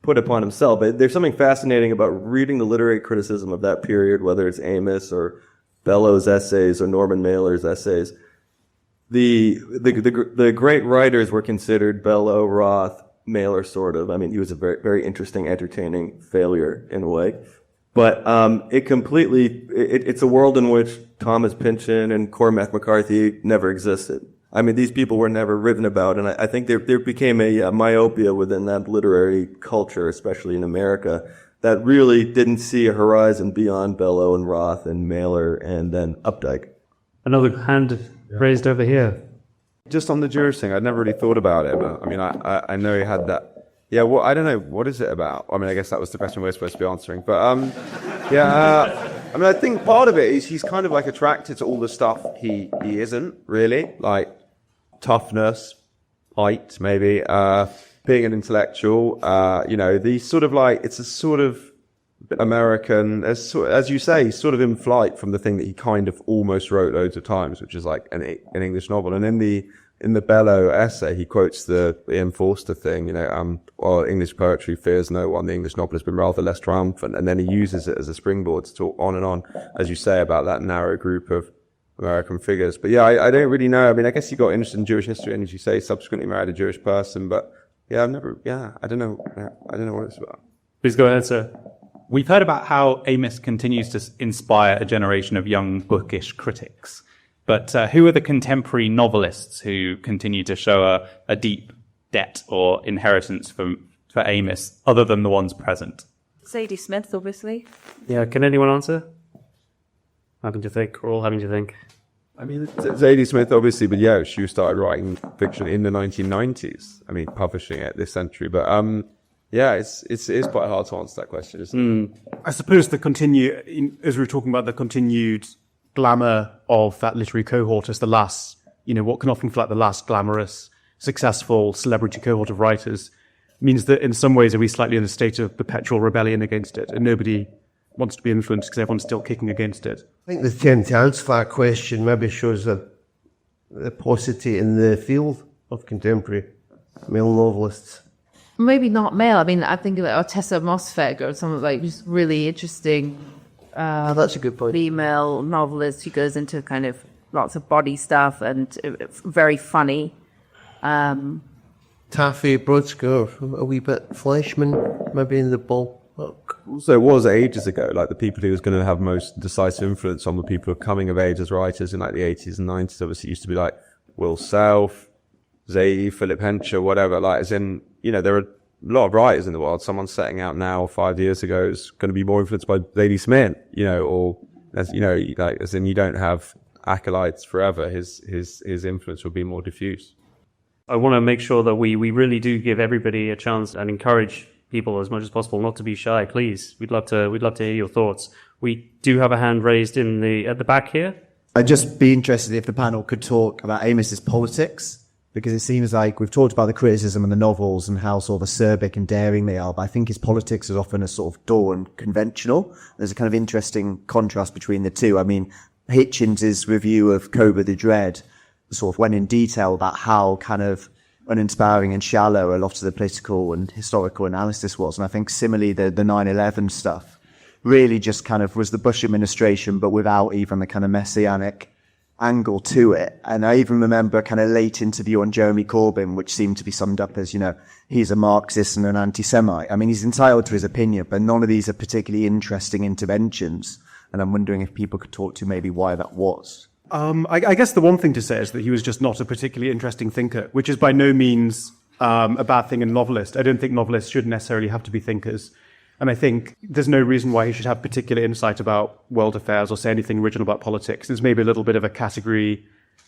put upon himself. But there's something fascinating about reading the literary criticism of that period, whether it's Amos or Bellow's essays or Norman Mailer's essays. The great writers were considered Bellow, Roth, Mailer, sort of. I mean, he was a very, very interesting, entertaining failure in a way. But it's a world in which Thomas Pynchon and Cormac McCarthy never existed. I mean, these people were never written about, and I think there became a myopia within that literary culture, especially in America, that really didn't see a horizon beyond Bellow and Roth and Mailer and then Updike. Another hand raised over here. Just on the Jewish thing, I'd never really thought about it, but I mean, I know he had that. Yeah, well, I don't know, what is it about? I mean, I guess that was the question we were supposed to be answering, but I mean, I think part of it is he's kind of like attracted to all the stuff he isn't really, like toughness, height, maybe, being an intellectual, these sort of like, it's a sort of American, as you say, sort of in flight from the thing that he kind of almost wrote loads of times, which is like an English novel. And in the Bellow essay, he quotes the Ian Forster thing, while English poetry fears no one, the English novel has been rather less triumphant. And then he uses it as a springboard to talk on and on, as you say, about that narrow group of American figures. But yeah, I don't really know. I mean, I guess he got interested in Jewish history, and as you say, subsequently married a Jewish person. But yeah, I don't know what it's about. Please go ahead, sir. We've heard about how Amos continues to inspire a generation of young bookish critics. But who are the contemporary novelists who continue to show a deep debt or inheritance for Amos, other than the ones present? Zadie Smith, obviously. Yeah, can anyone answer? Having to think. We're all having to think. I mean, Zadie Smith, obviously, but yeah, she started writing fiction in the 1990s. I mean, publishing it this century. But yeah, it is quite hard to answer that question, isn't it? I suppose as we were talking about the continued glamour of that literary cohort as the last, what can often feel like the last glamorous, successful celebrity cohort of writers, means that in some ways are we slightly in a state of perpetual rebellion against it, and nobody wants to be influenced because everyone's still kicking against it. I think the tend to answer that question maybe shows the paucity in the field of contemporary male novelists. Maybe not male. I mean, I think about Tessa Mosfeg or someone like just really interesting. That's a good point. Female novelist who goes into kind of lots of body stuff and very funny. Taffy Brodska, a wee bit Fleshman, maybe in the ballpark. So it was ages ago, like the people who was going to have most decisive influence on the people who are coming of age as writers in like the 80s and 90s, obviously used to be like Will Self, Zadie, Philip Hencher, whatever, like as in, there are a lot of writers in the world. Someone setting out now 5 years ago is going to be more influenced by Zadie Smith, or as as in you don't have acolytes forever. His influence will be more diffuse. I want to make sure that we really do give everybody a chance and encourage people as much as possible not to be shy. Please, we'd love to hear your thoughts. We do have a hand raised at the back here. I'd just be interested if the panel could talk about Amos's politics, because it seems like we've talked about the criticism in the novels and how sort of acerbic and daring they are, but I think his politics is often a sort of dull and conventional. There's a kind of interesting contrast between the two. I mean, Hitchens' review of Cobra the Dread sort of went in detail about how kind of uninspiring and shallow a lot of the political and historical analysis was. And I think similarly the 9/11 stuff really just kind of was the Bush administration, but without even the kind of messianic angle to it. And I even remember a kind of late interview on Jeremy Corbyn, which seemed to be summed up as, he's a Marxist and an anti-Semite. I mean, he's entitled to his opinion, but none of these are particularly interesting interventions. And I'm wondering if people could talk to maybe why that was. I guess the one thing to say is that he was just not a particularly interesting thinker, which is by no means a bad thing in a novelist. I don't think novelists should necessarily have to be thinkers. And I think there's no reason why he should have particular insight about world affairs or say anything original about politics. There's maybe a little bit of a category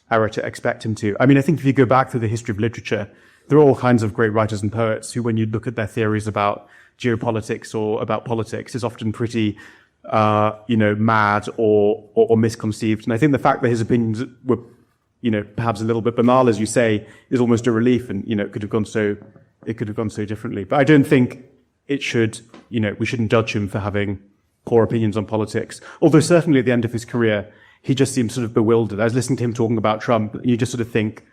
error to expect him to. I mean, I think if you go back through the history of literature, there are all kinds of great writers and poets who, when you look at their theories about geopolitics or about politics, is often pretty mad or misconceived. And I think the fact that his opinions were, perhaps a little bit banal, as you say, is almost a relief. And, it could have gone so differently. But I don't think we shouldn't judge him for having poor opinions on politics. Although certainly at the end of his career, he just seemed sort of bewildered. I was listening to him talking about Trump, and you just sort of think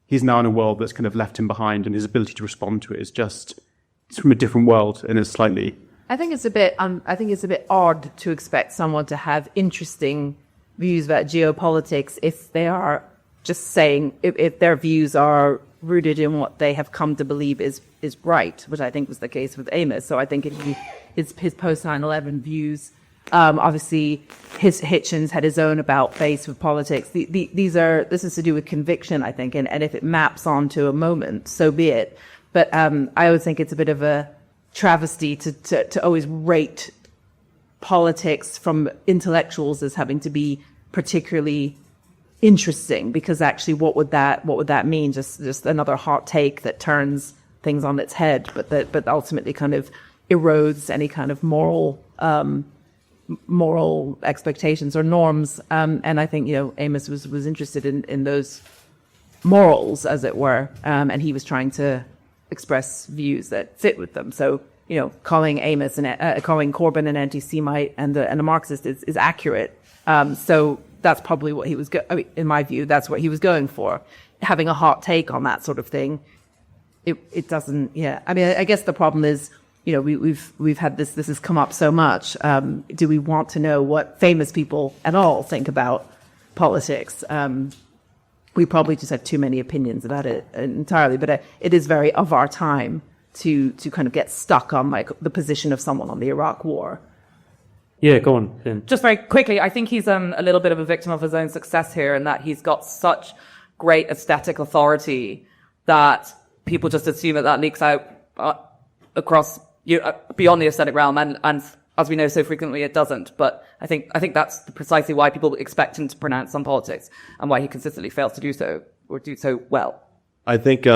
he's now in a world that's kind of left him behind, and his ability to respond to it is it's from a different world and is slightly. I think it's a bit odd to expect someone to have interesting views about geopolitics if they are just saying if their views are rooted in what they have come to believe is right, which I think was the case with Amos. So I think his post 9/11 views, obviously Hitchens had his own about face with politics. This is to do with conviction, I think, and if it maps onto a moment, so be it. But I always think it's a bit of a travesty to always rate politics from intellectuals as having to be particularly interesting, because actually what would that mean? Just another hot take that turns things on its head, but ultimately kind of erodes any kind of moral expectations or norms. And I think Amos was interested in those morals, as it were, and he was trying to express views that fit with them. So, calling Amos and calling Corbyn an anti-Semite and a Marxist is accurate. So that's probably what he was. In my view, that's what he was going for. Having a hot take on that sort of thing, it doesn't. Yeah, I mean, I guess the problem is, we've had this. This has come up so much. Do we want to know what famous people at all think about politics? We probably just have too many opinions about it entirely. But it is very of our time to kind of get stuck on like the position of someone on the Iraq War. Yeah, go on, Finn. Just very quickly, I think he's a little bit of a victim of his own success here, in that he's got such great aesthetic authority that people just assume that leaks out across beyond the aesthetic realm, and as we know so frequently, it doesn't. But I think that's precisely why people expect him to pronounce on politics, and why he consistently fails to do so, or do so well. I think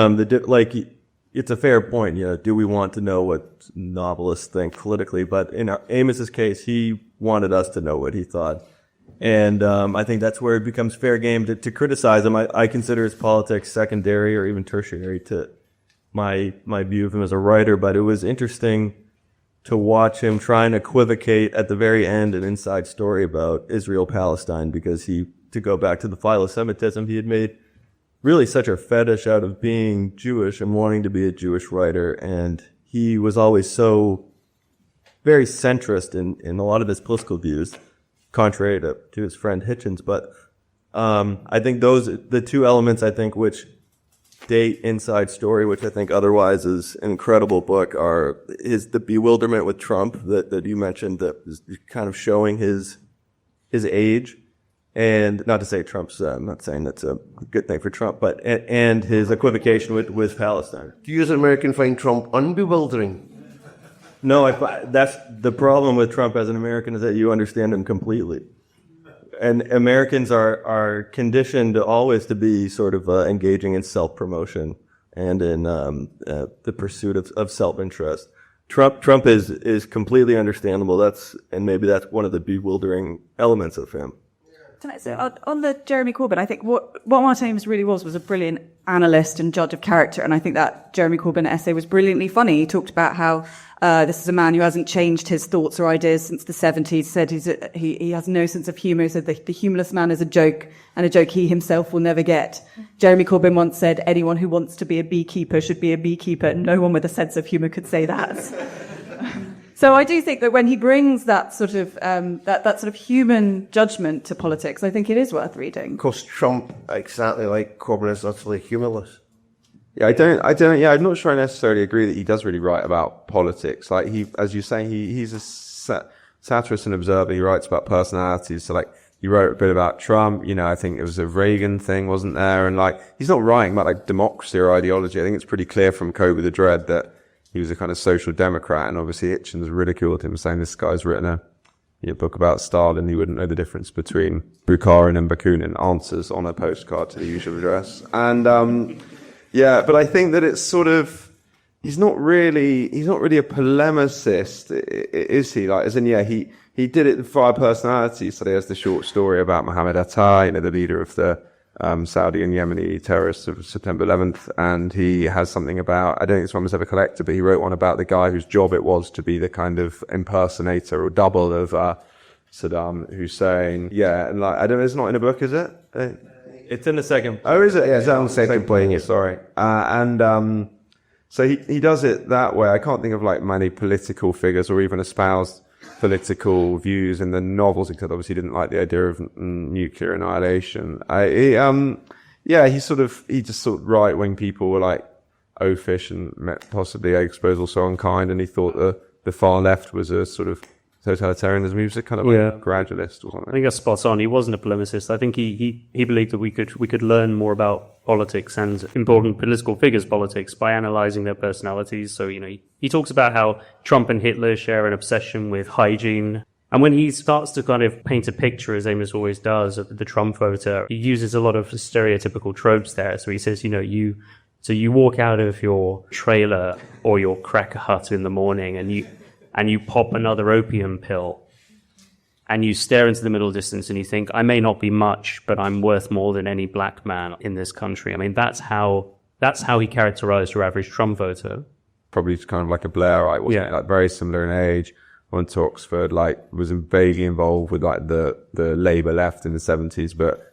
it's a fair point. Do we want to know what novelists think politically? But in Amos's case, he wanted us to know what he thought, and I think that's where it becomes fair game to criticize him. I consider his politics secondary or even tertiary to my view of him as a writer. But it was interesting to watch him try and equivocate at the very end an inside story about Israel-Palestine, because to go back to the philo-Semitism, he had made really such a fetish out of being Jewish and wanting to be a Jewish writer. And he was always so very centrist in a lot of his political views, contrary to his friend Hitchens. But I think the two elements, I think, which date Inside Story, which I think otherwise is an incredible book, is the bewilderment with Trump that you mentioned, that is kind of showing his age. And not to say I'm not saying that's a good thing for Trump, but and his equivocation with Palestine. Do you as an American find Trump unbewildering? No, that's the problem with Trump as an American, is that you understand him completely. And Americans are conditioned always to be sort of engaging in self-promotion and in the pursuit of self-interest. Trump is completely understandable. And maybe that's one of the bewildering elements of him. So on the Jeremy Corbyn, I think what Martin Amos really was a brilliant analyst and judge of character, and I think that Jeremy Corbyn essay was brilliantly funny. He talked about how this is a man who hasn't changed his thoughts or ideas since the 70s, said he has no sense of humour, said the humourless man is a joke, and a joke he himself will never get. Jeremy Corbyn once said, anyone who wants to be a beekeeper should be a beekeeper, and no one with a sense of humour could say that. So I do think that when he brings that sort of that sort of human judgment to politics, I think it is worth reading. Of course, Trump, exactly like Corbyn, is utterly humorless. Yeah, I'm not sure I necessarily agree that he does really write about politics. Like as you say, he's a satirist and observer. He writes about personalities. So he wrote a bit about Trump. I think it was a Reagan thing, wasn't there? And he's not writing about democracy or ideology. I think it's pretty clear from Cobra the Dread that he was a kind of social democrat, and obviously Hitchens ridiculed him, saying this guy's written a book about Stalin. He wouldn't know the difference between Bukharin and Bakunin, answers on a postcard to the usual address. And but I think that it's sort of, he's not really a polemicist, is he? He did it via personality. So there's the short story about Mohammed Atta, the leader of the Saudi and Yemeni terrorists of September 11th, and he has something about, I don't think this one was ever collected, but he wrote one about the guy whose job it was to be the kind of impersonator or double of Saddam Hussein. Yeah, and I don't know, it's not in a book, is it? It's in the second. Oh, is it? Yeah, it's on the second playing it. Sorry. So he does it that way. I can't think of many political figures or even espoused political views in the novels, except obviously he didn't like the idea of nuclear annihilation. He just thought right-wing people were oafish and possibly, I suppose, also unkind, and he thought the far left was a sort of totalitarianism. He was a kind of gradualist or something. I think that's spot on. He wasn't a polemicist. I think he believed that we could learn more about politics and important political figures' politics by analysing their personalities. So, he talks about how Trump and Hitler share an obsession with hygiene. And when he starts to kind of paint a picture, as Amos always does, of the Trump voter, he uses a lot of stereotypical tropes there. So he says, you walk out of your trailer or your cracker hut in the morning and you pop another opium pill. and you stare into the middle distance and you think, I may not be much, but I'm worth more than any black man in this country. I mean, that's how he characterized your average Trump voter. Probably kind of like a Blairite, wasn't it? Like very similar in age. Went to Oxford, like was vaguely involved with like the Labour left in the 70s, but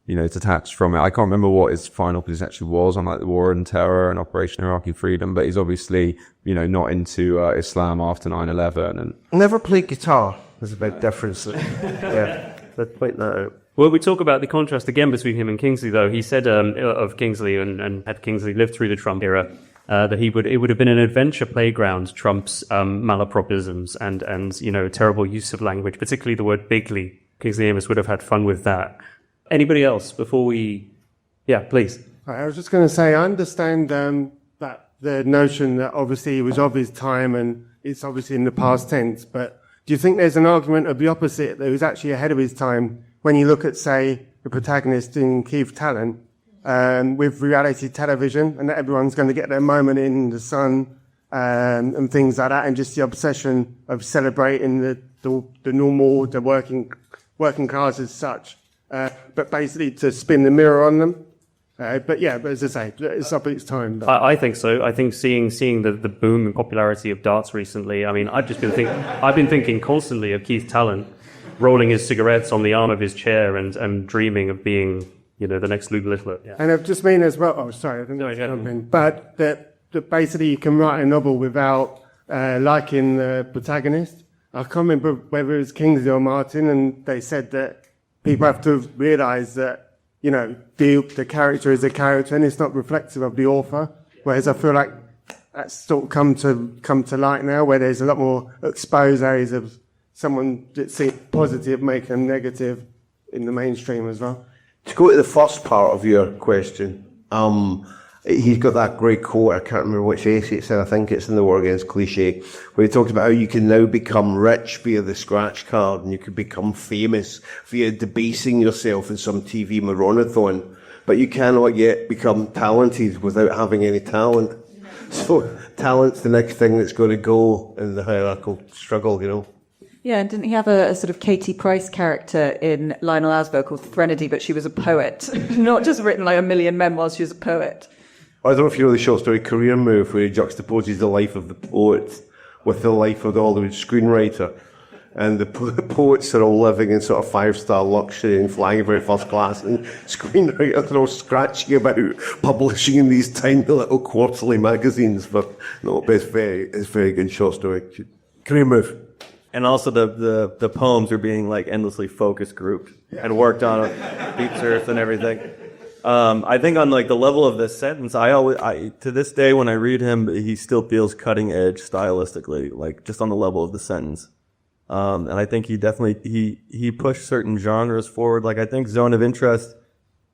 you know, detached from it. I can't remember what his final position actually was on like the War on Terror and Operation Iraqi Freedom, but he's obviously, you know, not into Islam after 9/11 and never played guitar. There's a big difference. Yeah, let's point that out. Well, we talk about the contrast again between him and Kingsley, though. He said of Kingsley, and had Kingsley lived through the Trump era, that it would have been an adventure playground, Trump's malapropisms and you know, terrible use of language, particularly the word bigly. Kingsley Amos would have had fun with that. Anybody else before we... Yeah, please. I was just going to say, I understand that the notion that obviously he was of his time and it's obviously in the past tense, but do you think there's an argument of the opposite, that he was actually ahead of his time when you look at, say, the protagonist in Keith Talent, with reality television, and that everyone's going to get their moment in the sun and things like that, and just the obsession of celebrating the normal, the working class as such, but basically to spin the mirror on them. But as I say, it's up its time. I think so. I think seeing the boom in popularity of darts recently. I mean, I've been thinking constantly of Keith Talent rolling his cigarettes on the arm of his chair and dreaming of being, you know, the next Lou Littler. Yeah. And I've just mean as well. Oh, sorry, I didn't jump in. But that basically you can write a novel without liking the protagonist. I can't remember whether it was Kingsley or Martin, and they said that people have to realise that, you know, the character is a character and it's not reflective of the author. Whereas I feel like that's sort of come to light now, where there's a lot more exposés of someone that seems positive making them negative in the mainstream as well. To go to the first part of your question, he's got that great quote, I can't remember which essay it's in, I think it's in the War Against Cliché, where he talks about how you can now become rich via the scratch card and you can become famous via debasing yourself in some TV marathon, but you cannot yet become talented without having any talent. So talent's the next thing that's going to go in the hierarchical struggle, you know. Yeah, and didn't he have a sort of Katie Price character in Lionel Asbo called Threnody, but she was a poet, not just written like a million memoirs, she was a poet. I don't know if you know the short story Career Move, where he juxtaposes the life of the poet with the life of the Hollywood screenwriter. And the poets are all living in sort of 5-star luxury and flying very first class, and screenwriters are all scratching about publishing in these tiny little quarterly magazines. But no, but it's very good short story. Career Move. And also the poems are being like endlessly focus grouped and worked on Beats Earth and everything. I think on like the level of this sentence, I to this day when I read him, he still feels cutting edge stylistically, like just on the level of the sentence. And I think he definitely he pushed certain genres forward. Like I think Zone of Interest,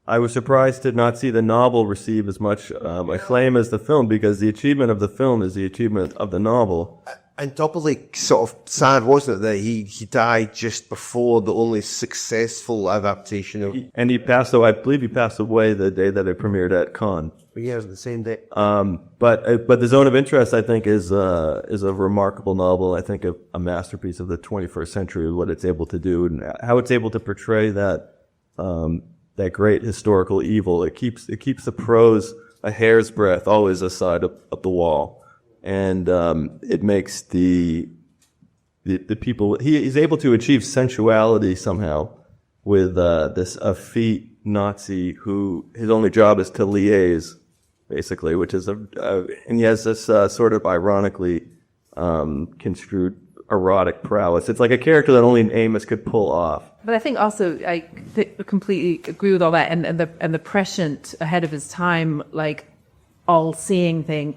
I was surprised to not see the novel receive as much acclaim as the film, because the achievement of the film is the achievement of the novel. And doubly sort of sad, wasn't it, that he died just before the only successful adaptation of... And he passed away, I believe he passed away the day that it premiered at Cannes. Yeah, it was the same day. But The Zone of Interest, I think, is a remarkable novel. I think a masterpiece of the 21st century, what it's able to do and how it's able to portray that great historical evil. It keeps the prose a hair's breadth always aside of the wall. And it makes the people... He's able to achieve sensuality somehow with this effete Nazi who his only job is to liaise, basically, which is and he has this sort of ironically construed erotic prowess. It's like a character that only Amos could pull off. But I think also I completely agree with all that, and the prescient ahead of his time, like all-seeing thing,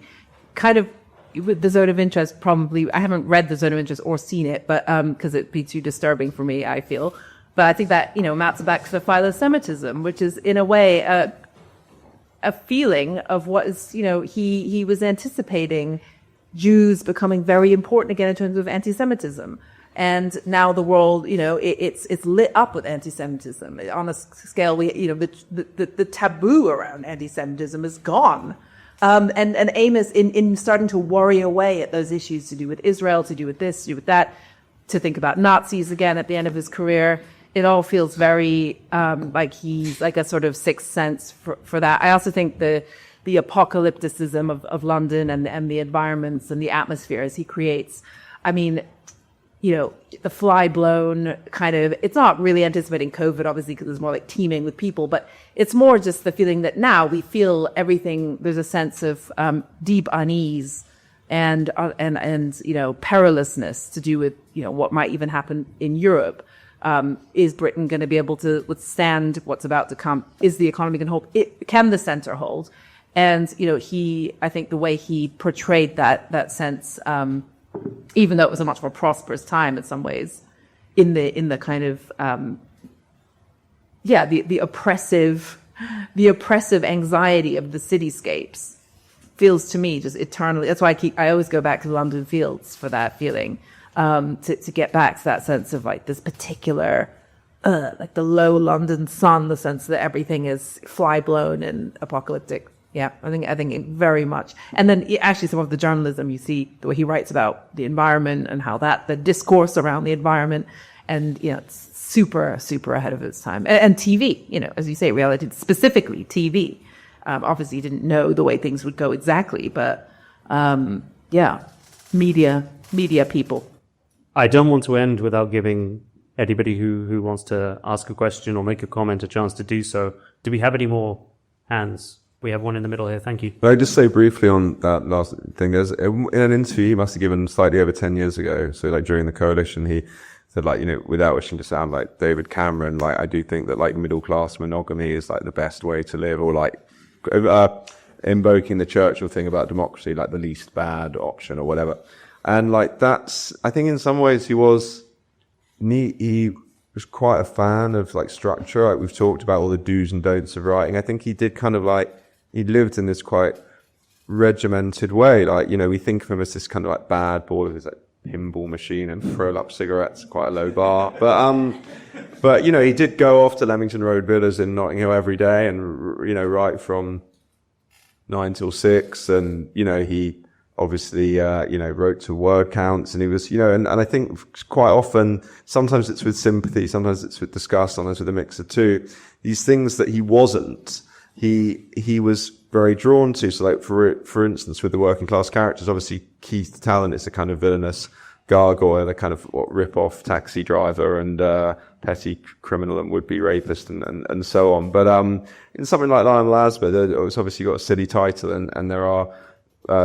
kind of. With the Zone of Interest, probably, I haven't read the Zone of Interest or seen it, but because it'd be too disturbing for me, I feel. But I think that, maps back to philo-Semitism, which is in a way a feeling of what is, he was anticipating Jews becoming very important again in terms of anti-Semitism. And now the world, it's lit up with anti-Semitism on a scale. The taboo around anti-Semitism is gone. And Amos, in starting to worry away at those issues to do with Israel, to do with this, to do with that, to think about Nazis again at the end of his career. It all feels very like he's like a sort of sixth sense for that. I also think the apocalypticism of London and the environments and the atmospheres he creates. I mean, you know, the fly-blown kind of, it's not really anticipating COVID, obviously, because it's more like teeming with people, but it's more just the feeling that now we feel everything, there's a sense of deep unease and you know, perilousness to do with, you know, what might even happen in Europe. Is Britain going to be able to withstand what's about to come? Is the economy going to hold? Can the centre hold? And, you know, I think the way he portrayed that sense, even though it was a much more prosperous time in some ways, in the kind of, the oppressive anxiety of the cityscapes feels to me just eternally. That's why I always go back to London Fields for that feeling, to get back to that sense of like this particular, like the low London sun, the sense that everything is fly blown and apocalyptic. Yeah, I think very much. And then actually some of the journalism you see, the way he writes about the environment and how the discourse around the environment, and, you know, it's super, super ahead of its time. And TV, you know, as you say, reality, specifically TV. Obviously he didn't know the way things would go exactly, but, media people. I don't want to end without giving anybody who wants to ask a question or make a comment a chance to do so. Do we have any more hands? We have one in the middle here. Thank you. Can I just say briefly on that last thing? There's in an interview he must have given slightly over 10 years ago. So like during the coalition, he said, like, you know, without wishing to sound like David Cameron, like, I do think that like middle class monogamy is like the best way to live, or like invoking the Churchill thing about democracy, like the least bad option or whatever. And like that's, I think in some ways he was quite a fan of like structure. Like we've talked about all the do's and don'ts of writing. I think he did kind of like, he lived in this quite regimented way. Like, you know, we think of him as this kind of like bad boy with his like pinball machine and throw up cigarettes, quite a low bar. But you know, he did go off to Leamington Road villas in Notting Hill every day and, you know, write from 9 till 6. And, you know, he obviously, you know, wrote to word counts, and he was, you know, and I think quite often, sometimes it's with sympathy, sometimes it's with disgust, sometimes with a mix of two. These things that he wasn't, he was very drawn to. So like, for instance, with the working class characters, obviously Keith Talent is a kind of villainous gargoyle, a kind of rip-off taxi driver and petty criminal and would-be rapist and so on. But in something like Lionel Lasber, it's obviously got a silly title, and there are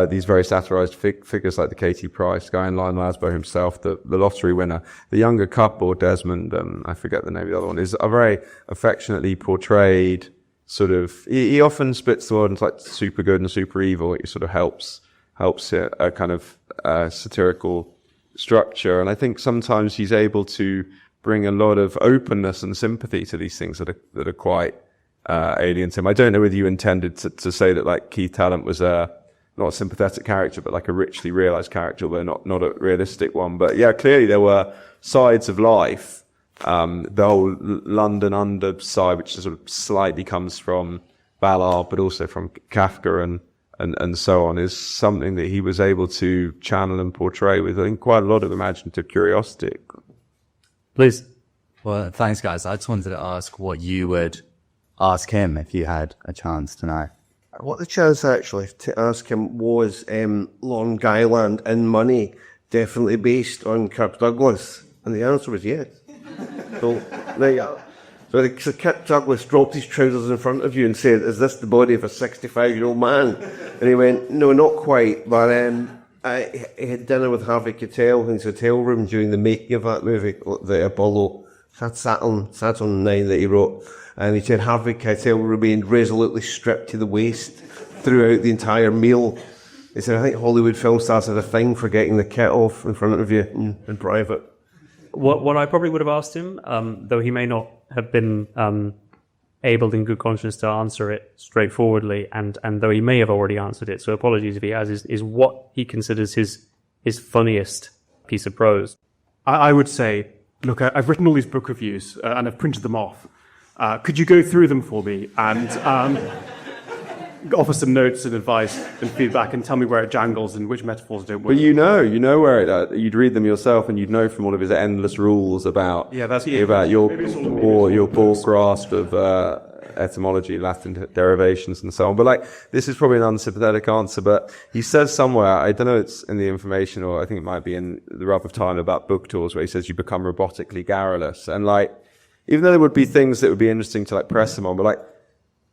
these very satirized figures like the Katie Price guy and Lionel Lasber himself, the lottery winner. The younger couple, Desmond, I forget the name of the other one, is a very affectionately portrayed sort of, he often splits the world into like super good and super evil. It sort of helps it a kind of satirical structure. And I think sometimes he's able to bring a lot of openness and sympathy to these things that are quite alien to him. I don't know whether you intended to say that like Keith Talent was not a sympathetic character, but like a richly realized character, but not a realistic one. But yeah, clearly there were sides of life. The whole London underside, which sort of slightly comes from Ballard, but also from Kafka and so on, is something that he was able to channel and portray with, I think, quite a lot of imaginative curiosity. Please. Well, thanks, guys. I just wanted to ask what you would ask him if you had a chance tonight. What the chance actually to ask him was Long Island in money definitely based on Kirk Douglas? And the answer was yes. So Kirk Douglas dropped his trousers in front of you and said, "Is this the body of a 65-year-old man?" And he went, "No, not quite." But I had dinner with Harvey Keitel in his hotel room during the making of that movie, the Apollo Saturn 9 that he wrote. And he said Harvey Keitel remained resolutely stripped to the waist throughout the entire meal. He said, "I think Hollywood film stars had a thing for getting the kit off in front of you in private." What I probably would have asked him, though he may not have been able in good conscience to answer it straightforwardly, and though he may have already answered it, so apologies if he has, is what he considers his funniest piece of prose. I would say, look, I've written all these book reviews and I've printed them off. Could you go through them for me and offer some notes and advice and feedback and tell me where it jangles and which metaphors don't work. But you know where it. You'd read them yourself, and you'd know from all of his endless rules about your poor grasp of etymology, Latin derivations, and so on. But like, this is probably an unsympathetic answer. But he says somewhere, I don't know, it's in the information, or I think it might be in the Rub of Time about book tours, where he says you become robotically garrulous, and like, even though there would be things that would be interesting to like press him on, but like,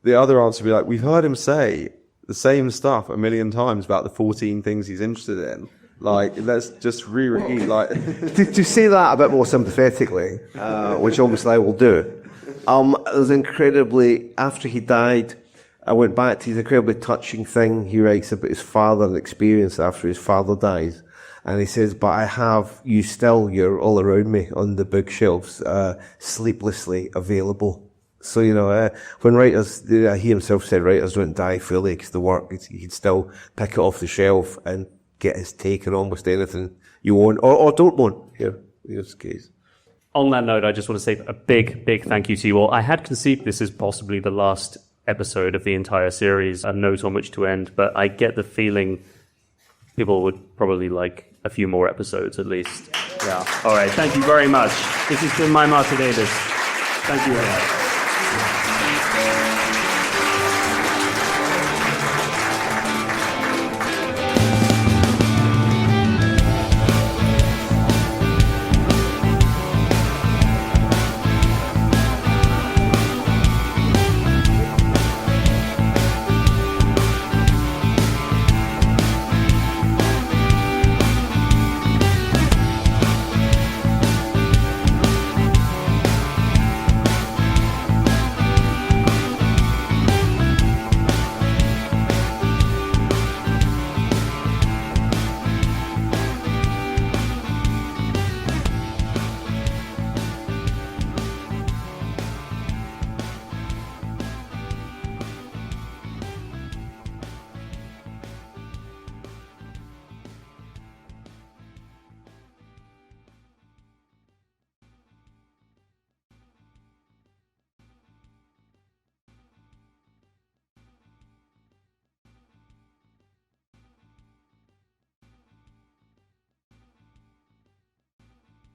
the other answer would be like, we've heard him say the same stuff 1 million times about the 14 things he's interested in. Like, let's just reread, like... to say that a bit more sympathetically, which obviously I will do, it was incredibly, after he died, I went back to his incredibly touching thing he writes about his father and experience after his father dies. And he says, but I have you still, you're all around me on the bookshelves, sleeplessly available. So, when writers, he himself said writers don't die fully because the work, he'd still pick it off the shelf and get his take on almost anything you want or don't want. Here, here's the case. On that note, I just want to say a big, big thank you to you all. I had conceived this as possibly the last episode of the entire series, a note on which to end, but I get the feeling people would probably like a few more episodes at least. Yeah. All right. Thank you very much. This has been my Martin Davis. Thank you very much.